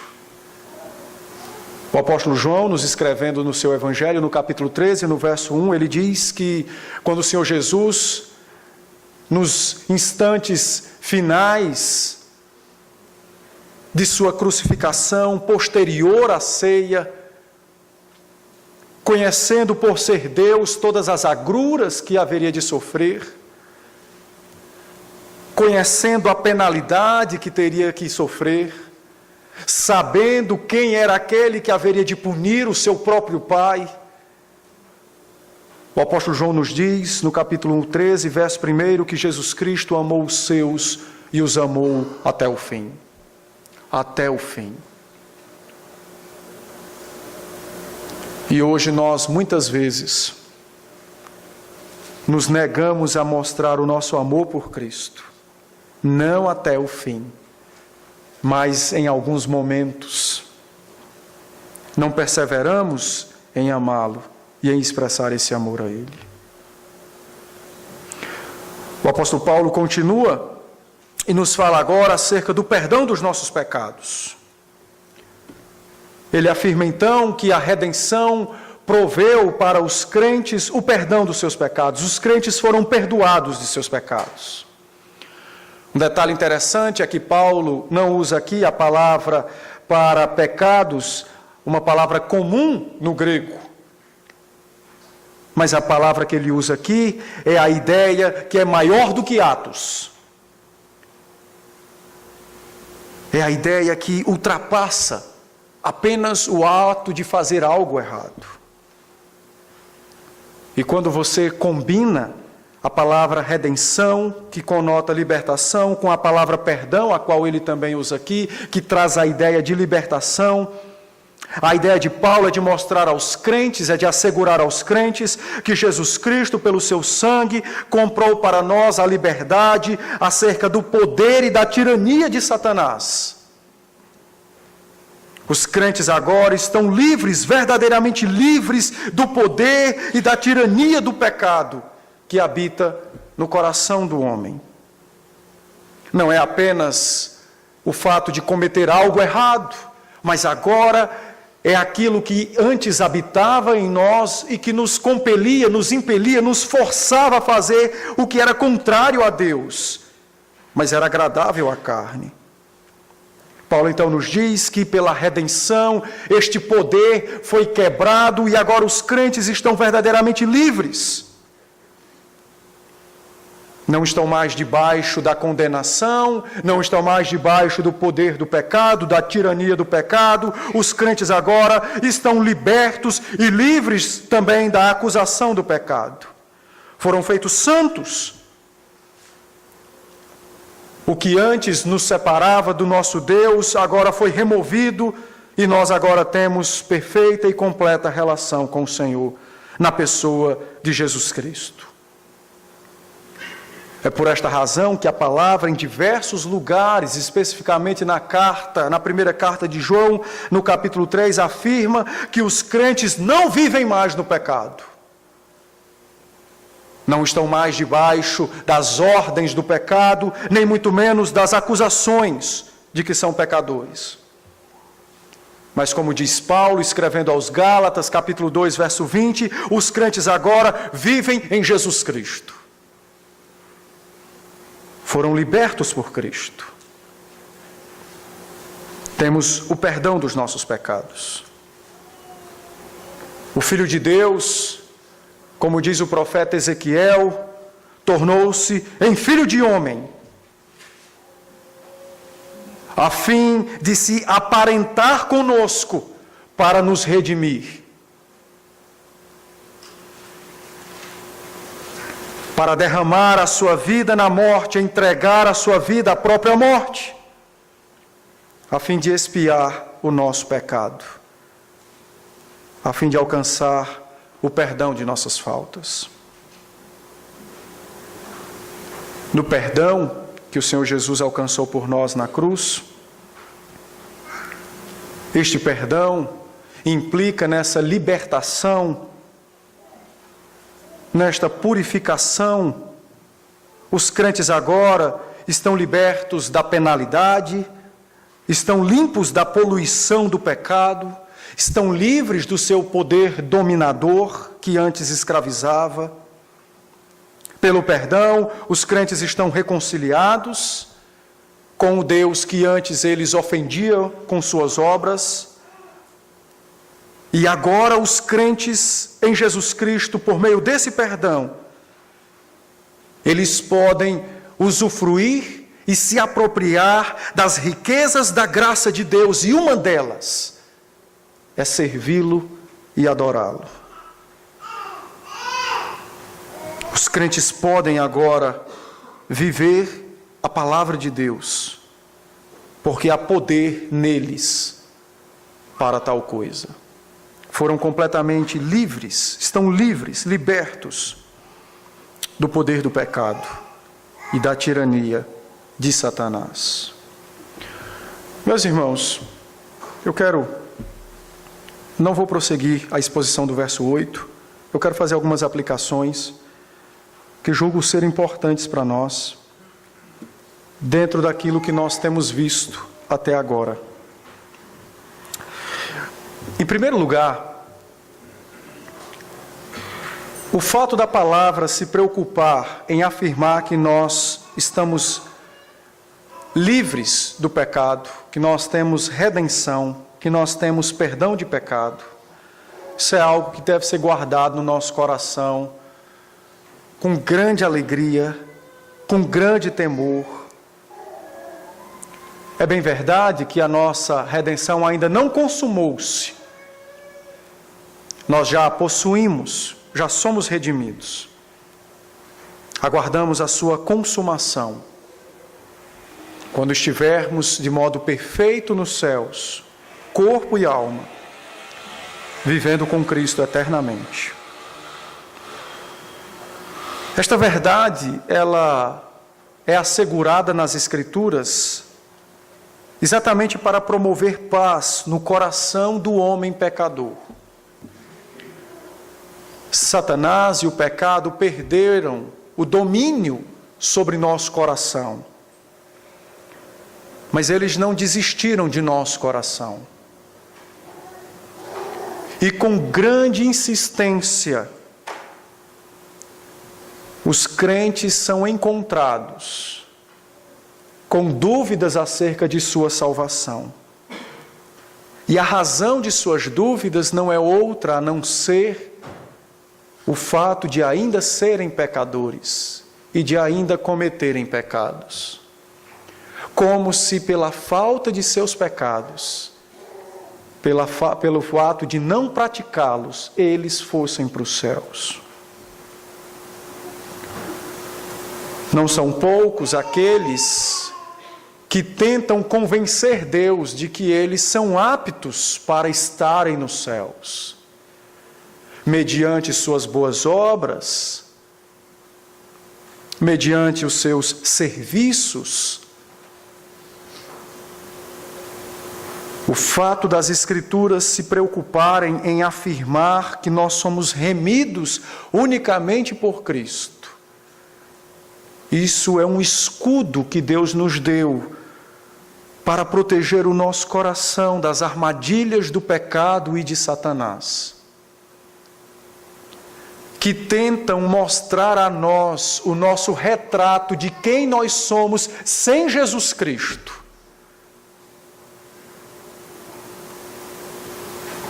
O apóstolo João, nos escrevendo no seu Evangelho, no capítulo 13, no verso 1, ele diz que quando o Senhor Jesus, nos instantes finais de sua crucificação, posterior à ceia, conhecendo por ser Deus todas as agruras que haveria de sofrer, conhecendo a penalidade que teria que sofrer, sabendo quem era aquele que haveria de punir o seu próprio Pai, o apóstolo João nos diz, no capítulo 13, verso 1, que Jesus Cristo amou os seus e os amou até o fim. Até o fim. E hoje nós, muitas vezes, nos negamos a mostrar o nosso amor por Cristo, não até o fim, mas em alguns momentos. Não perseveramos em amá-lo e em expressar esse amor a Ele. O apóstolo Paulo continua e nos fala agora acerca do perdão dos nossos pecados. Ele afirma então que a redenção proveu para os crentes o perdão dos seus pecados. Os crentes foram perdoados de seus pecados. Um detalhe interessante é que Paulo não usa aqui a palavra para pecados, uma palavra comum no grego. Mas a palavra que ele usa aqui é a ideia que é maior do que atos. É a ideia que ultrapassa apenas o ato de fazer algo errado. E quando você combina a palavra redenção, que conota libertação, com a palavra perdão, a qual ele também usa aqui, que traz a ideia de libertação, a ideia de Paulo é de mostrar aos crentes, é de assegurar aos crentes que Jesus Cristo, pelo seu sangue, comprou para nós a liberdade acerca do poder e da tirania de Satanás. Os crentes agora estão livres, verdadeiramente livres do poder e da tirania do pecado que habita no coração do homem. Não é apenas o fato de cometer algo errado, mas agora é aquilo que antes habitava em nós e que nos compelia, nos impelia, nos forçava a fazer o que era contrário a Deus, mas era agradável à carne. Paulo então nos diz que pela redenção este poder foi quebrado e agora os crentes estão verdadeiramente livres. Não estão mais debaixo da condenação, não estão mais debaixo do poder do pecado, da tirania do pecado. Os crentes agora estão libertos e livres também da acusação do pecado. Foram feitos santos. O que antes nos separava do nosso Deus, agora foi removido e nós agora temos perfeita e completa relação com o Senhor, na pessoa de Jesus Cristo. É por esta razão que a palavra em diversos lugares, especificamente na primeira carta de João, no capítulo 3, afirma que os crentes não vivem mais no pecado. Não estão mais debaixo das ordens do pecado, nem muito menos das acusações de que são pecadores. Mas como diz Paulo, escrevendo aos Gálatas, capítulo 2, verso 20, os crentes agora vivem em Jesus Cristo. Foram libertos por Cristo. Temos o perdão dos nossos pecados. O Filho de Deus, como diz o profeta Ezequiel, tornou-se em filho de homem, a fim de se aparentar conosco para nos redimir, para derramar a sua vida na morte, entregar a sua vida à própria morte, a fim de expiar o nosso pecado, a fim de alcançar o perdão de nossas faltas. No perdão que o Senhor Jesus alcançou por nós na cruz, este perdão implica nessa libertação, nesta purificação. Os crentes agora estão libertos da penalidade, estão limpos da poluição do pecado, estão livres do seu poder dominador que antes escravizava. Pelo perdão, os crentes estão reconciliados com o Deus que antes eles ofendiam com suas obras. E agora os crentes em Jesus Cristo, por meio desse perdão, eles podem usufruir e se apropriar das riquezas da graça de Deus, e uma delas é servi-lo e adorá-lo. Os crentes podem agora viver a palavra de Deus, porque há poder neles para tal coisa. Foram completamente livres, estão livres, libertos do poder do pecado e da tirania de Satanás. Meus irmãos, eu quero Não vou prosseguir a exposição do verso 8. Eu quero fazer algumas aplicações que julgo ser importantes para nós, dentro daquilo que nós temos visto até agora. Em primeiro lugar, o fato da palavra se preocupar em afirmar que nós estamos livres do pecado, que nós temos redenção, que nós temos perdão de pecado, isso é algo que deve ser guardado no nosso coração com grande alegria, com grande temor. É bem verdade que a nossa redenção ainda não consumou-se. Nós já a possuímos, já somos redimidos. Aguardamos a sua consumação. Quando estivermos de modo perfeito nos céus, corpo e alma, vivendo com Cristo eternamente. Esta verdade, ela é assegurada nas Escrituras exatamente para promover paz no coração do homem pecador. Satanás e o pecado perderam o domínio sobre nosso coração. Mas eles não desistiram de nosso coração. E com grande insistência, os crentes são encontrados com dúvidas acerca de sua salvação. E a razão de suas dúvidas não é outra a não ser o fato de ainda serem pecadores e de ainda cometerem pecados. Como se pela falta de seus pecados, pelo fato de não praticá-los, eles fossem para os céus. Não são poucos aqueles que tentam convencer Deus de que eles são aptos para estarem nos céus, mediante suas boas obras, mediante os seus serviços. O fato das Escrituras se preocuparem em afirmar que nós somos remidos unicamente por Cristo. Isso é um escudo que Deus nos deu para proteger o nosso coração das armadilhas do pecado e de Satanás, que tentam mostrar a nós o nosso retrato de quem nós somos sem Jesus Cristo.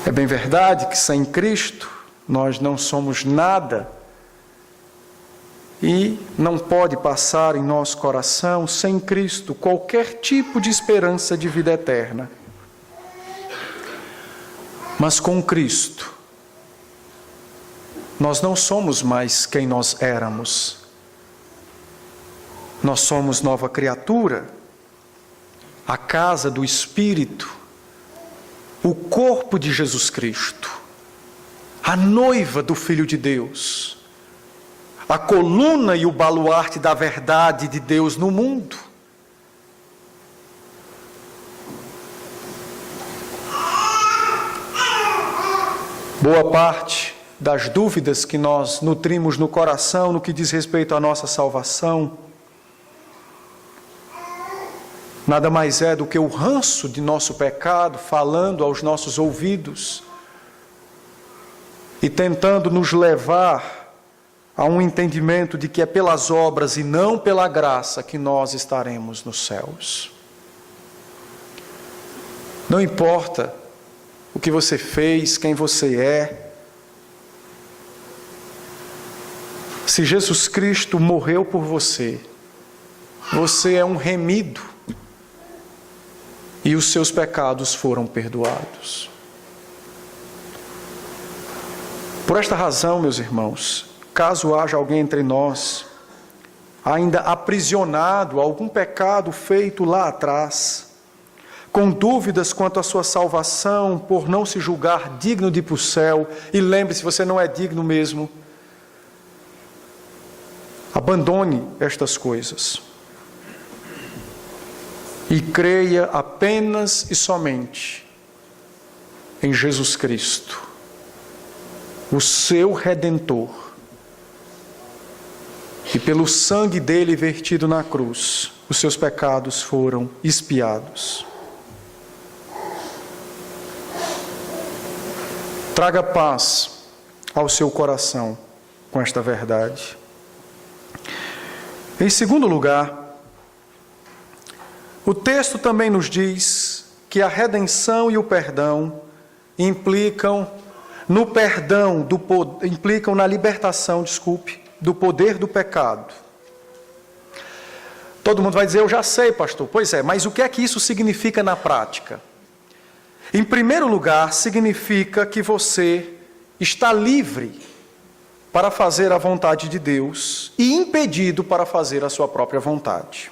É bem verdade que sem Cristo nós não somos nada e não pode passar em nosso coração sem Cristo qualquer tipo de esperança de vida eterna. Mas com Cristo nós não somos mais quem nós éramos. Nós somos nova criatura, a casa do Espírito, o corpo de Jesus Cristo, a noiva do Filho de Deus, a coluna e o baluarte da verdade de Deus no mundo. Boa parte das dúvidas que nós nutrimos no coração no que diz respeito à nossa salvação nada mais é do que o ranço de nosso pecado falando aos nossos ouvidos e tentando nos levar a um entendimento de que é pelas obras e não pela graça que nós estaremos nos céus. Não importa o que você fez, quem você é, se Jesus Cristo morreu por você, você é um remido. E os seus pecados foram perdoados. Por esta razão, meus irmãos, caso haja alguém entre nós, ainda aprisionado a algum pecado feito lá atrás, com dúvidas quanto à sua salvação, por não se julgar digno de ir para o céu, e lembre-se, você não é digno mesmo, abandone estas coisas. E creia apenas e somente em Jesus Cristo, o seu Redentor, e pelo sangue dele vertido na cruz, os seus pecados foram expiados. Traga paz ao seu coração com esta verdade. Em segundo lugar, o texto também nos diz que a redenção e o perdão implicam no perdão, implicam na libertação, do poder do pecado. Todo mundo vai dizer, eu já sei, pastor. Pois é, mas o que é que isso significa na prática? Em primeiro lugar, significa que você está livre para fazer a vontade de Deus e impedido para fazer a sua própria vontade.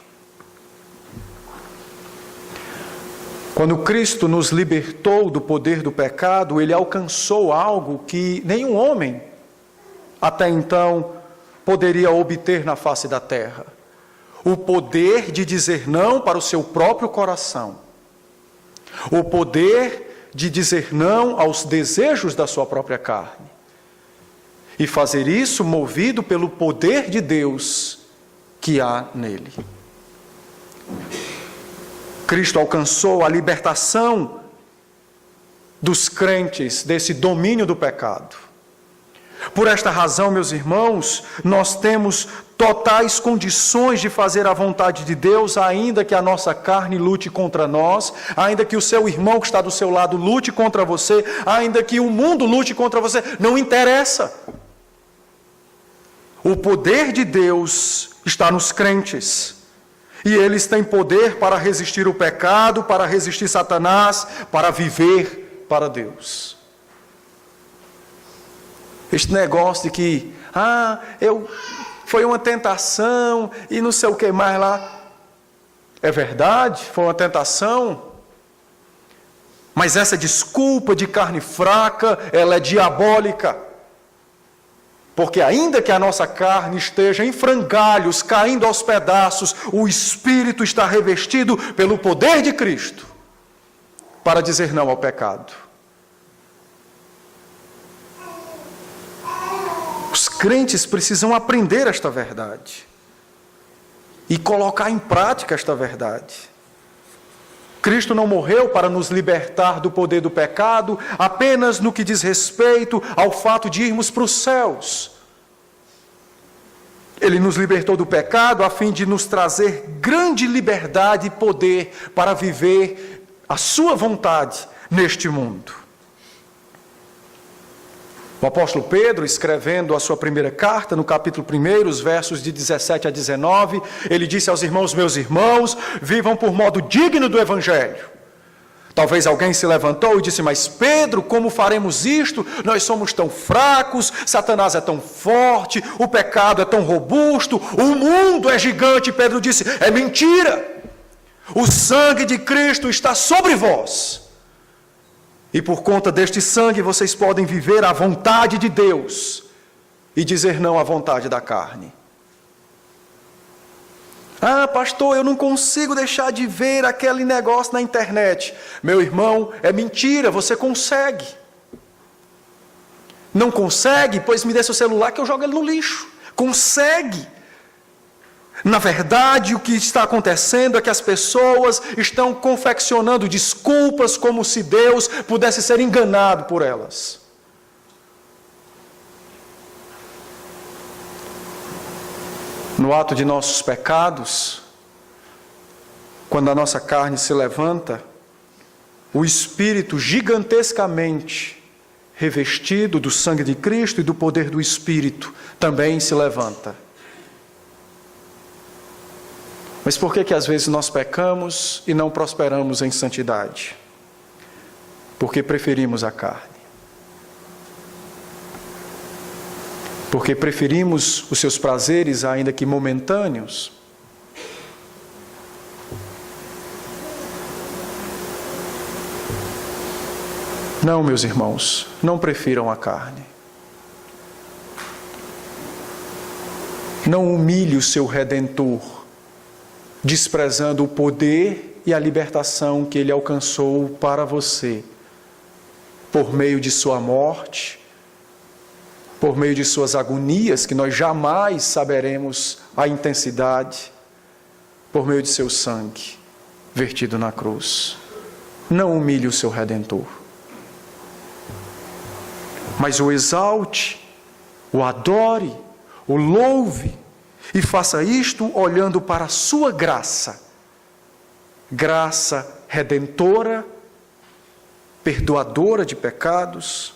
Quando Cristo nos libertou do poder do pecado, Ele alcançou algo que nenhum homem até então poderia obter na face da terra. O poder de dizer não para o seu próprio coração. O poder de dizer não aos desejos da sua própria carne. E fazer isso movido pelo poder de Deus que há nele. Cristo alcançou a libertação dos crentes desse domínio do pecado. Por esta razão, meus irmãos, nós temos totais condições de fazer a vontade de Deus, ainda que a nossa carne lute contra nós, ainda que o seu irmão que está do seu lado lute contra você, ainda que o mundo lute contra você, não interessa. O poder de Deus está nos crentes. E eles têm poder para resistir o pecado, para resistir Satanás, para viver para Deus. Este negócio de que, foi uma tentação e não sei o que mais lá. É verdade, foi uma tentação. Mas essa desculpa de carne fraca, ela é diabólica. Porque ainda que a nossa carne esteja em frangalhos, caindo aos pedaços, o Espírito está revestido pelo poder de Cristo para dizer não ao pecado. Os crentes precisam aprender esta verdade e colocar em prática esta verdade. Cristo não morreu para nos libertar do poder do pecado apenas no que diz respeito ao fato de irmos para os céus. Ele nos libertou do pecado a fim de nos trazer grande liberdade e poder para viver a sua vontade neste mundo. O apóstolo Pedro, escrevendo a sua primeira carta, no capítulo 1, os versos de 17 a 19, ele disse aos irmãos, meus irmãos, vivam por modo digno do Evangelho. Talvez alguém se levantou e disse, mas Pedro, como faremos isto? Nós somos tão fracos, Satanás é tão forte, o pecado é tão robusto, o mundo é gigante. Pedro disse, é mentira. O sangue de Cristo está sobre vós. E por conta deste sangue vocês podem viver a vontade de Deus e dizer não à vontade da carne. Pastor, eu não consigo deixar de ver aquele negócio na internet. Meu irmão, é mentira, você consegue. Não consegue? Pois me dê seu celular que eu jogo ele no lixo. Consegue. Na verdade, o que está acontecendo é que as pessoas estão confeccionando desculpas como se Deus pudesse ser enganado por elas. No ato de nossos pecados, quando a nossa carne se levanta, o Espírito gigantescamente revestido do sangue de Cristo e do poder do Espírito também se levanta. Mas por que às vezes nós pecamos e não prosperamos em santidade? Porque preferimos a carne. Porque preferimos os seus prazeres, ainda que momentâneos. Não, meus irmãos, não prefiram a carne. Não humilhe o seu Redentor, desprezando o poder e a libertação que Ele alcançou para você, por meio de sua morte, por meio de suas agonias, que nós jamais saberemos a intensidade, por meio de seu sangue vertido na cruz. Não humilhe o seu Redentor, mas o exalte, o adore, o louve, e faça isto olhando para a sua graça, graça redentora, perdoadora de pecados,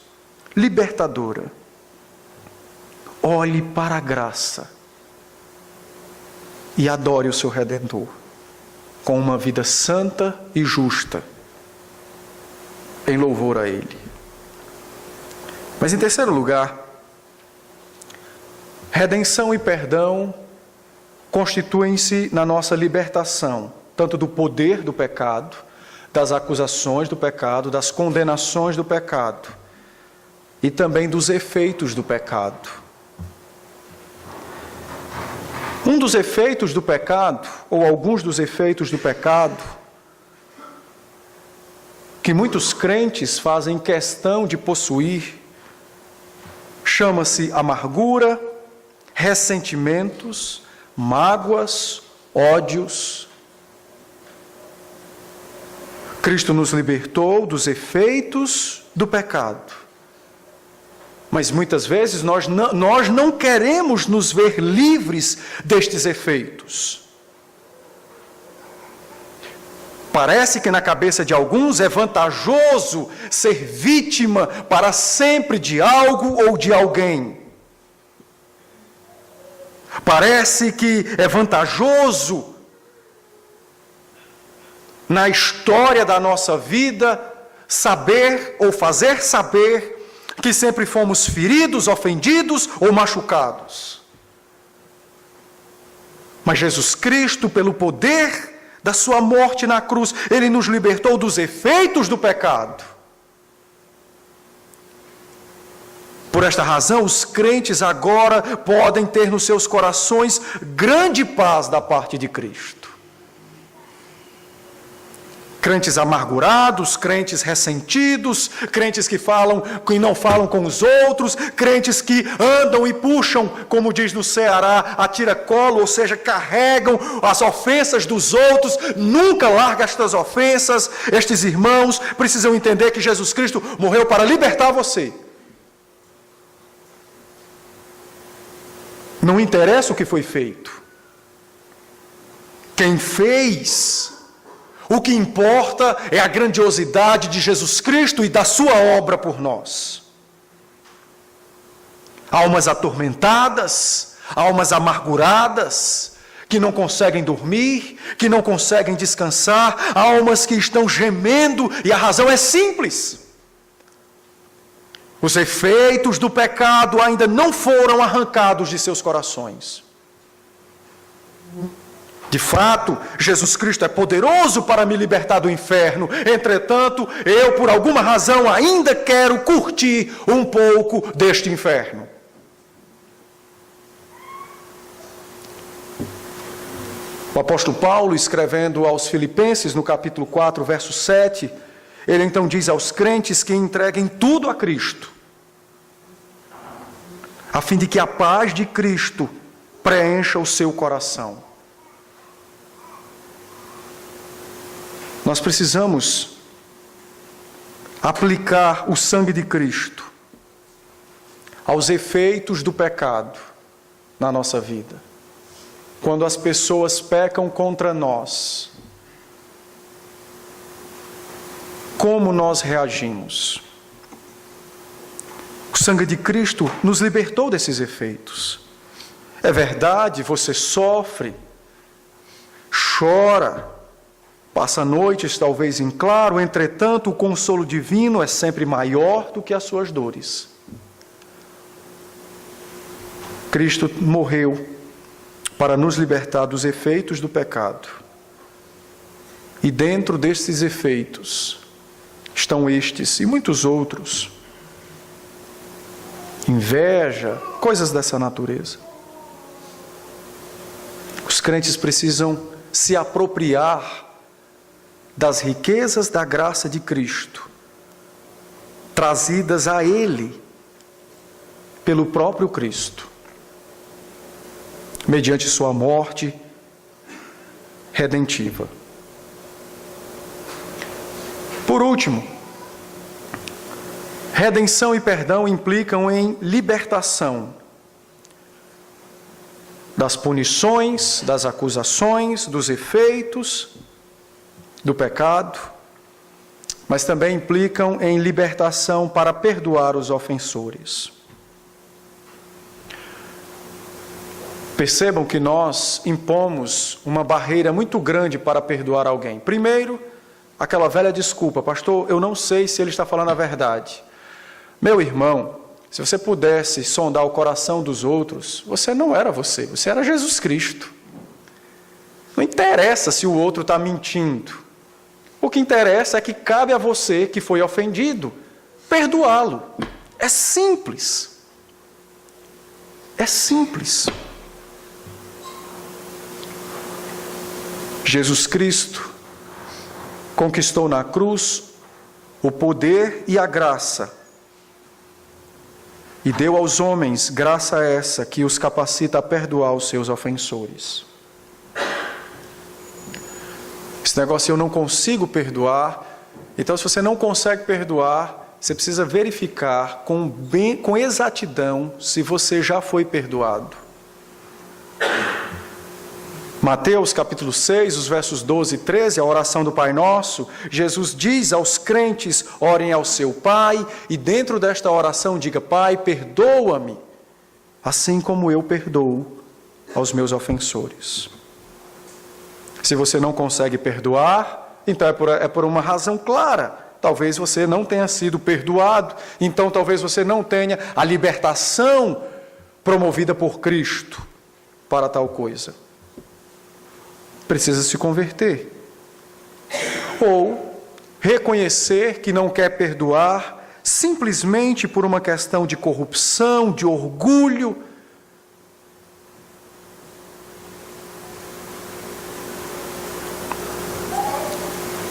libertadora. Olhe para a graça e adore o seu Redentor com uma vida santa e justa, em louvor a Ele. Mas em terceiro lugar, redenção e perdão constituem-se na nossa libertação, tanto do poder do pecado, das acusações do pecado, das condenações do pecado, e também dos efeitos do pecado. Um dos efeitos do pecado, ou alguns dos efeitos do pecado, que muitos crentes fazem questão de possuir, chama-se amargura, ressentimentos, mágoas, ódios. Cristo nos libertou dos efeitos do pecado. Mas muitas vezes nós não queremos nos ver livres destes efeitos. Parece que na cabeça de alguns é vantajoso ser vítima para sempre de algo ou de alguém. Parece que é vantajoso na história da nossa vida saber ou fazer saber que sempre fomos feridos, ofendidos ou machucados. Mas Jesus Cristo, pelo poder da sua morte na cruz, Ele nos libertou dos efeitos do pecado. Por esta razão, os crentes agora podem ter nos seus corações grande paz da parte de Cristo. Crentes amargurados, crentes ressentidos, crentes que não falam com os outros, crentes que andam e puxam, como diz no Ceará, a tiracolo, ou seja, carregam as ofensas dos outros, nunca larga estas ofensas. Estes irmãos precisam entender que Jesus Cristo morreu para libertar você. Não interessa o que foi feito. Quem fez, o que importa é a grandiosidade de Jesus Cristo e da sua obra por nós. Almas atormentadas, almas amarguradas, que não conseguem dormir, que não conseguem descansar, almas que estão gemendo, e a razão é simples. Os efeitos do pecado ainda não foram arrancados de seus corações. De fato, Jesus Cristo é poderoso para me libertar do inferno. Entretanto, eu, por alguma razão, ainda quero curtir um pouco deste inferno. O apóstolo Paulo, escrevendo aos Filipenses, no capítulo 4, verso 7, ele então diz aos crentes que entreguem tudo a Cristo, a fim de que a paz de Cristo preencha o seu coração. Nós precisamos aplicar o sangue de Cristo aos efeitos do pecado na nossa vida. Quando as pessoas pecam contra nós, como nós reagimos? O sangue de Cristo nos libertou desses efeitos. É verdade, você sofre, chora, passa noites talvez em claro, entretanto o consolo divino é sempre maior do que as suas dores. Cristo morreu para nos libertar dos efeitos do pecado. E dentro destes efeitos estão estes e muitos outros. Inveja, coisas dessa natureza. Os crentes precisam se apropriar das riquezas da graça de Cristo, trazidas a Ele pelo próprio Cristo, mediante sua morte redentiva. Por último, redenção e perdão implicam em libertação das punições, das acusações, dos efeitos do pecado, mas também implicam em libertação para perdoar os ofensores. Percebam que nós impomos uma barreira muito grande para perdoar alguém. Primeiro, aquela velha desculpa: pastor, eu não sei se ele está falando a verdade. Meu irmão, se você pudesse sondar o coração dos outros, você não era você era Jesus Cristo. Não interessa se o outro está mentindo. O que interessa é que cabe a você, que foi ofendido, perdoá-lo. É simples. É simples. Jesus Cristo conquistou na cruz o poder e a graça, e deu aos homens graça essa que os capacita a perdoar os seus ofensores. Esse negócio eu não consigo perdoar. Então, se você não consegue perdoar, você precisa verificar com exatidão se você já foi perdoado. Mateus capítulo 6, os versos 12 e 13, a oração do Pai Nosso, Jesus diz aos crentes: orem ao seu Pai, e dentro desta oração diga: Pai, perdoa-me, assim como eu perdoo aos meus ofensores. Se você não consegue perdoar, então é por uma razão clara. Talvez você não tenha sido perdoado, então talvez você não tenha a libertação promovida por Cristo para tal coisa. Precisa se converter. Ou reconhecer que não quer perdoar simplesmente por uma questão de corrupção, de orgulho.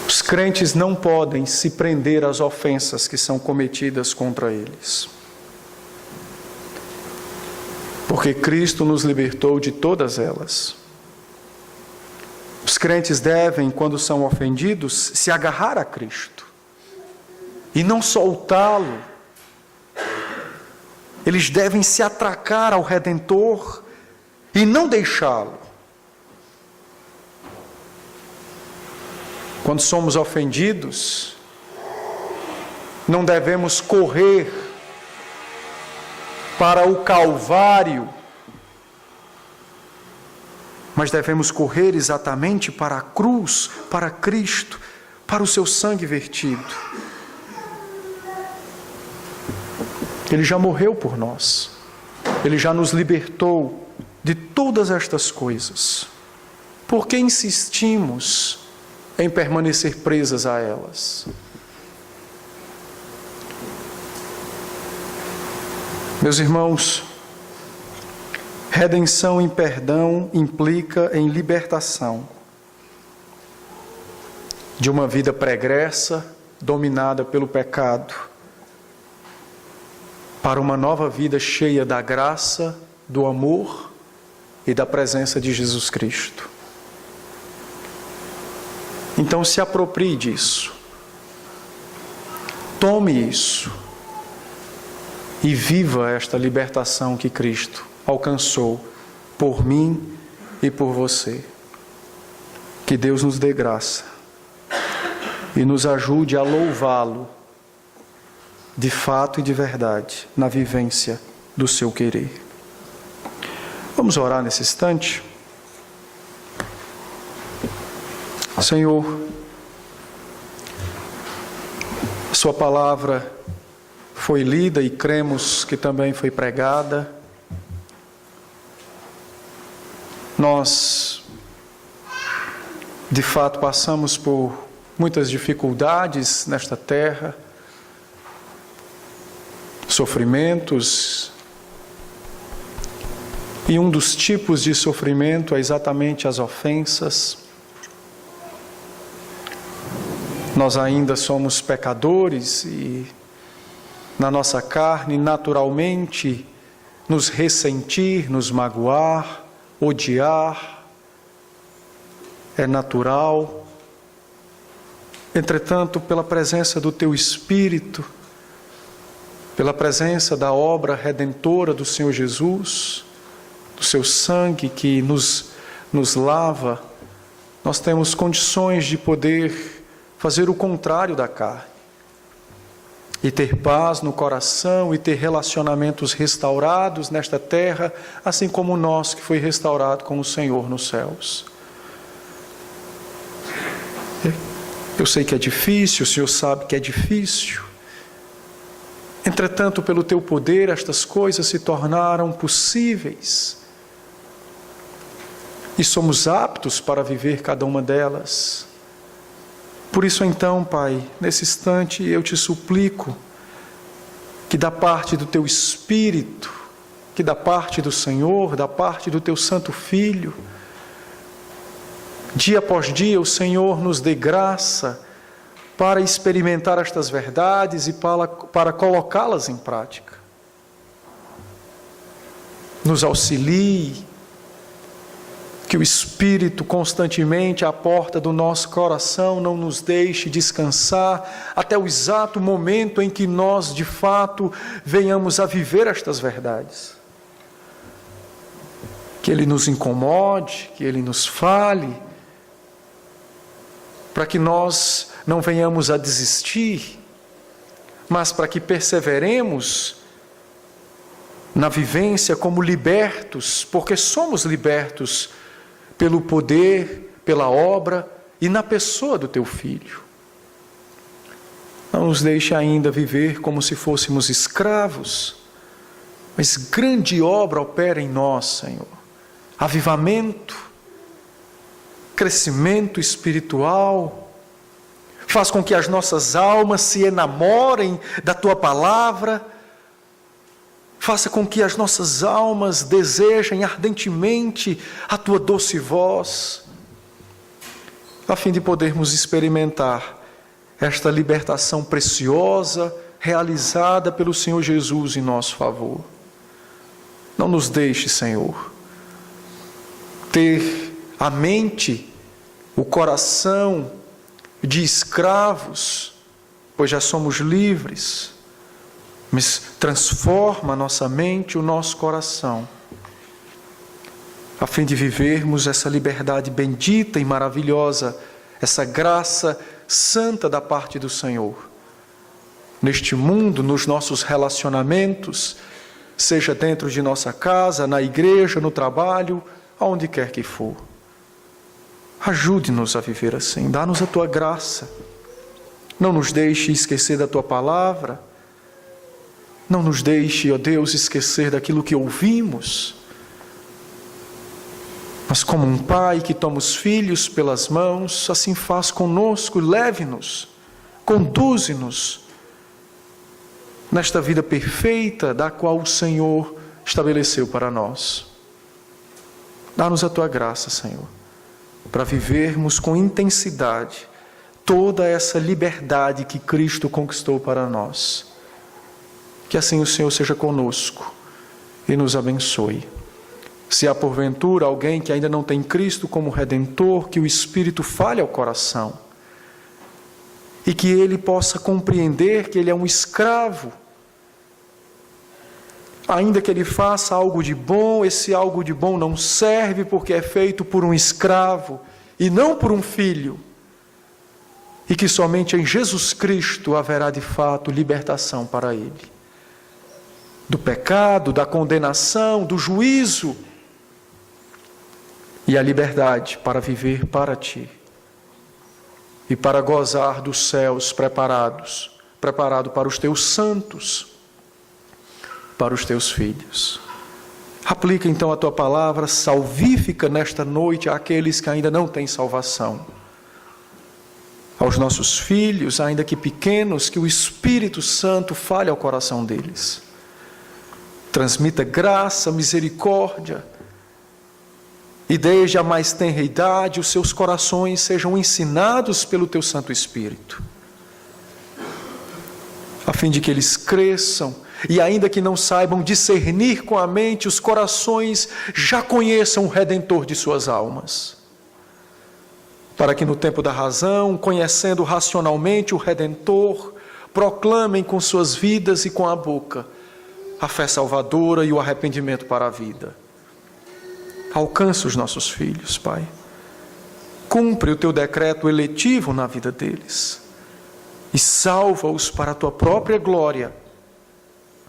Os crentes não podem se prender às ofensas que são cometidas contra eles, porque Cristo nos libertou de todas elas. Os crentes devem, quando são ofendidos, se agarrar a Cristo e não soltá-lo. Eles devem se atracar ao Redentor e não deixá-lo. Quando somos ofendidos, não devemos correr para o Calvário, mas devemos correr exatamente para a cruz, para Cristo, para o seu sangue vertido. Ele já morreu por nós. Ele já nos libertou de todas estas coisas. Por que insistimos em permanecer presas a elas? Meus irmãos, redenção e perdão implica em libertação de uma vida pregressa, dominada pelo pecado, para uma nova vida cheia da graça, do amor e da presença de Jesus Cristo. Então se aproprie disso, tome isso e viva esta libertação que Cristo alcançou por mim e por você. Que Deus nos dê graça e nos ajude a louvá-lo de fato e de verdade na vivência do seu querer. Vamos orar nesse instante? Senhor, sua palavra foi lida e cremos que também foi pregada. Nós, de fato, passamos por muitas dificuldades nesta terra, sofrimentos, e um dos tipos de sofrimento é exatamente as ofensas. Nós ainda somos pecadores e na nossa carne, naturalmente, nos ressentir, nos magoar, odiar. É natural. Entretanto, pela presença do Teu Espírito, pela presença da obra redentora do Senhor Jesus, do Seu sangue que nos lava, nós temos condições de poder fazer o contrário da carne e ter paz no coração e ter relacionamentos restaurados nesta terra, assim como o nosso que foi restaurado com o Senhor nos céus. Eu sei que é difícil, o Senhor sabe que é difícil. Entretanto, pelo Teu poder, estas coisas se tornaram possíveis. E somos aptos para viver cada uma delas. Por isso então, Pai, nesse instante eu te suplico que da parte do Teu Espírito, que da parte do Senhor, da parte do Teu Santo Filho, dia após dia o Senhor nos dê graça para experimentar estas verdades e para colocá-las em prática. Nos auxilie, que o Espírito constantemente à porta do nosso coração não nos deixe descansar até o exato momento em que nós, de fato, venhamos a viver estas verdades. Que Ele nos incomode, que Ele nos fale, para que nós não venhamos a desistir, mas para que perseveremos na vivência como libertos, porque somos libertos pelo poder, pela obra e na pessoa do Teu Filho. Não nos deixe ainda viver como se fôssemos escravos, mas grande obra opera em nós, Senhor. Avivamento, crescimento espiritual, faz com que as nossas almas se enamorem da Tua palavra, faça com que as nossas almas desejem ardentemente a Tua doce voz, a fim de podermos experimentar esta libertação preciosa realizada pelo Senhor Jesus em nosso favor. Não nos deixe, Senhor, ter a mente, o coração de escravos, pois já somos livres, mas transforma a nossa mente, o nosso coração, a fim de vivermos essa liberdade bendita e maravilhosa, essa graça santa da parte do Senhor, neste mundo, nos nossos relacionamentos, seja dentro de nossa casa, na igreja, no trabalho, aonde quer que for. Ajude-nos a viver assim, dá-nos a Tua graça, não nos deixe esquecer da Tua palavra, não nos deixe, ó Deus, esquecer daquilo que ouvimos, mas como um pai que toma os filhos pelas mãos, assim faz conosco, leve-nos, conduze-nos nesta vida perfeita da qual o Senhor estabeleceu para nós. Dá-nos a Tua graça, Senhor, para vivermos com intensidade toda essa liberdade que Cristo conquistou para nós. Que assim o Senhor seja conosco e nos abençoe. Se há porventura alguém que ainda não tem Cristo como Redentor, que o Espírito fale ao coração e que ele possa compreender que ele é um escravo. Ainda que ele faça algo de bom, esse algo de bom não serve porque é feito por um escravo e não por um filho. E que somente em Jesus Cristo haverá de fato libertação para ele. Do pecado, da condenação, do juízo. E a liberdade para viver para Ti. E para gozar dos céus preparado para os Teus santos, para os Teus filhos. Aplica então a Tua palavra salvífica nesta noite àqueles que ainda não têm salvação. Aos nossos filhos, ainda que pequenos, que o Espírito Santo fale ao coração deles. Transmita graça, misericórdia, e desde a mais tenra idade os seus corações sejam ensinados pelo Teu Santo Espírito a fim de que eles cresçam e, ainda que não saibam discernir com a mente, os corações já conheçam o Redentor de suas almas. Para que no tempo da razão, conhecendo racionalmente o Redentor, proclamem com suas vidas e com a boca a fé salvadora e o arrependimento para a vida. Alcança os nossos filhos, Pai. Cumpre o teu decreto eletivo na vida deles e salva-os para a tua própria glória,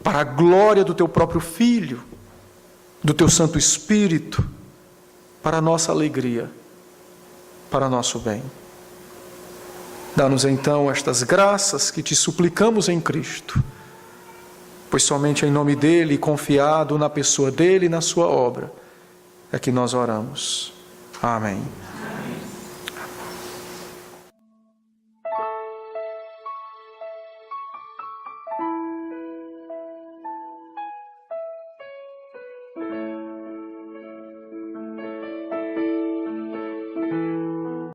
para a glória do teu próprio Filho, do teu Santo Espírito, para a nossa alegria, para nosso bem. Dá-nos então estas graças que te suplicamos em Cristo, pois somente em nome dele, confiado na pessoa dele e na sua obra, é que nós oramos. Amém.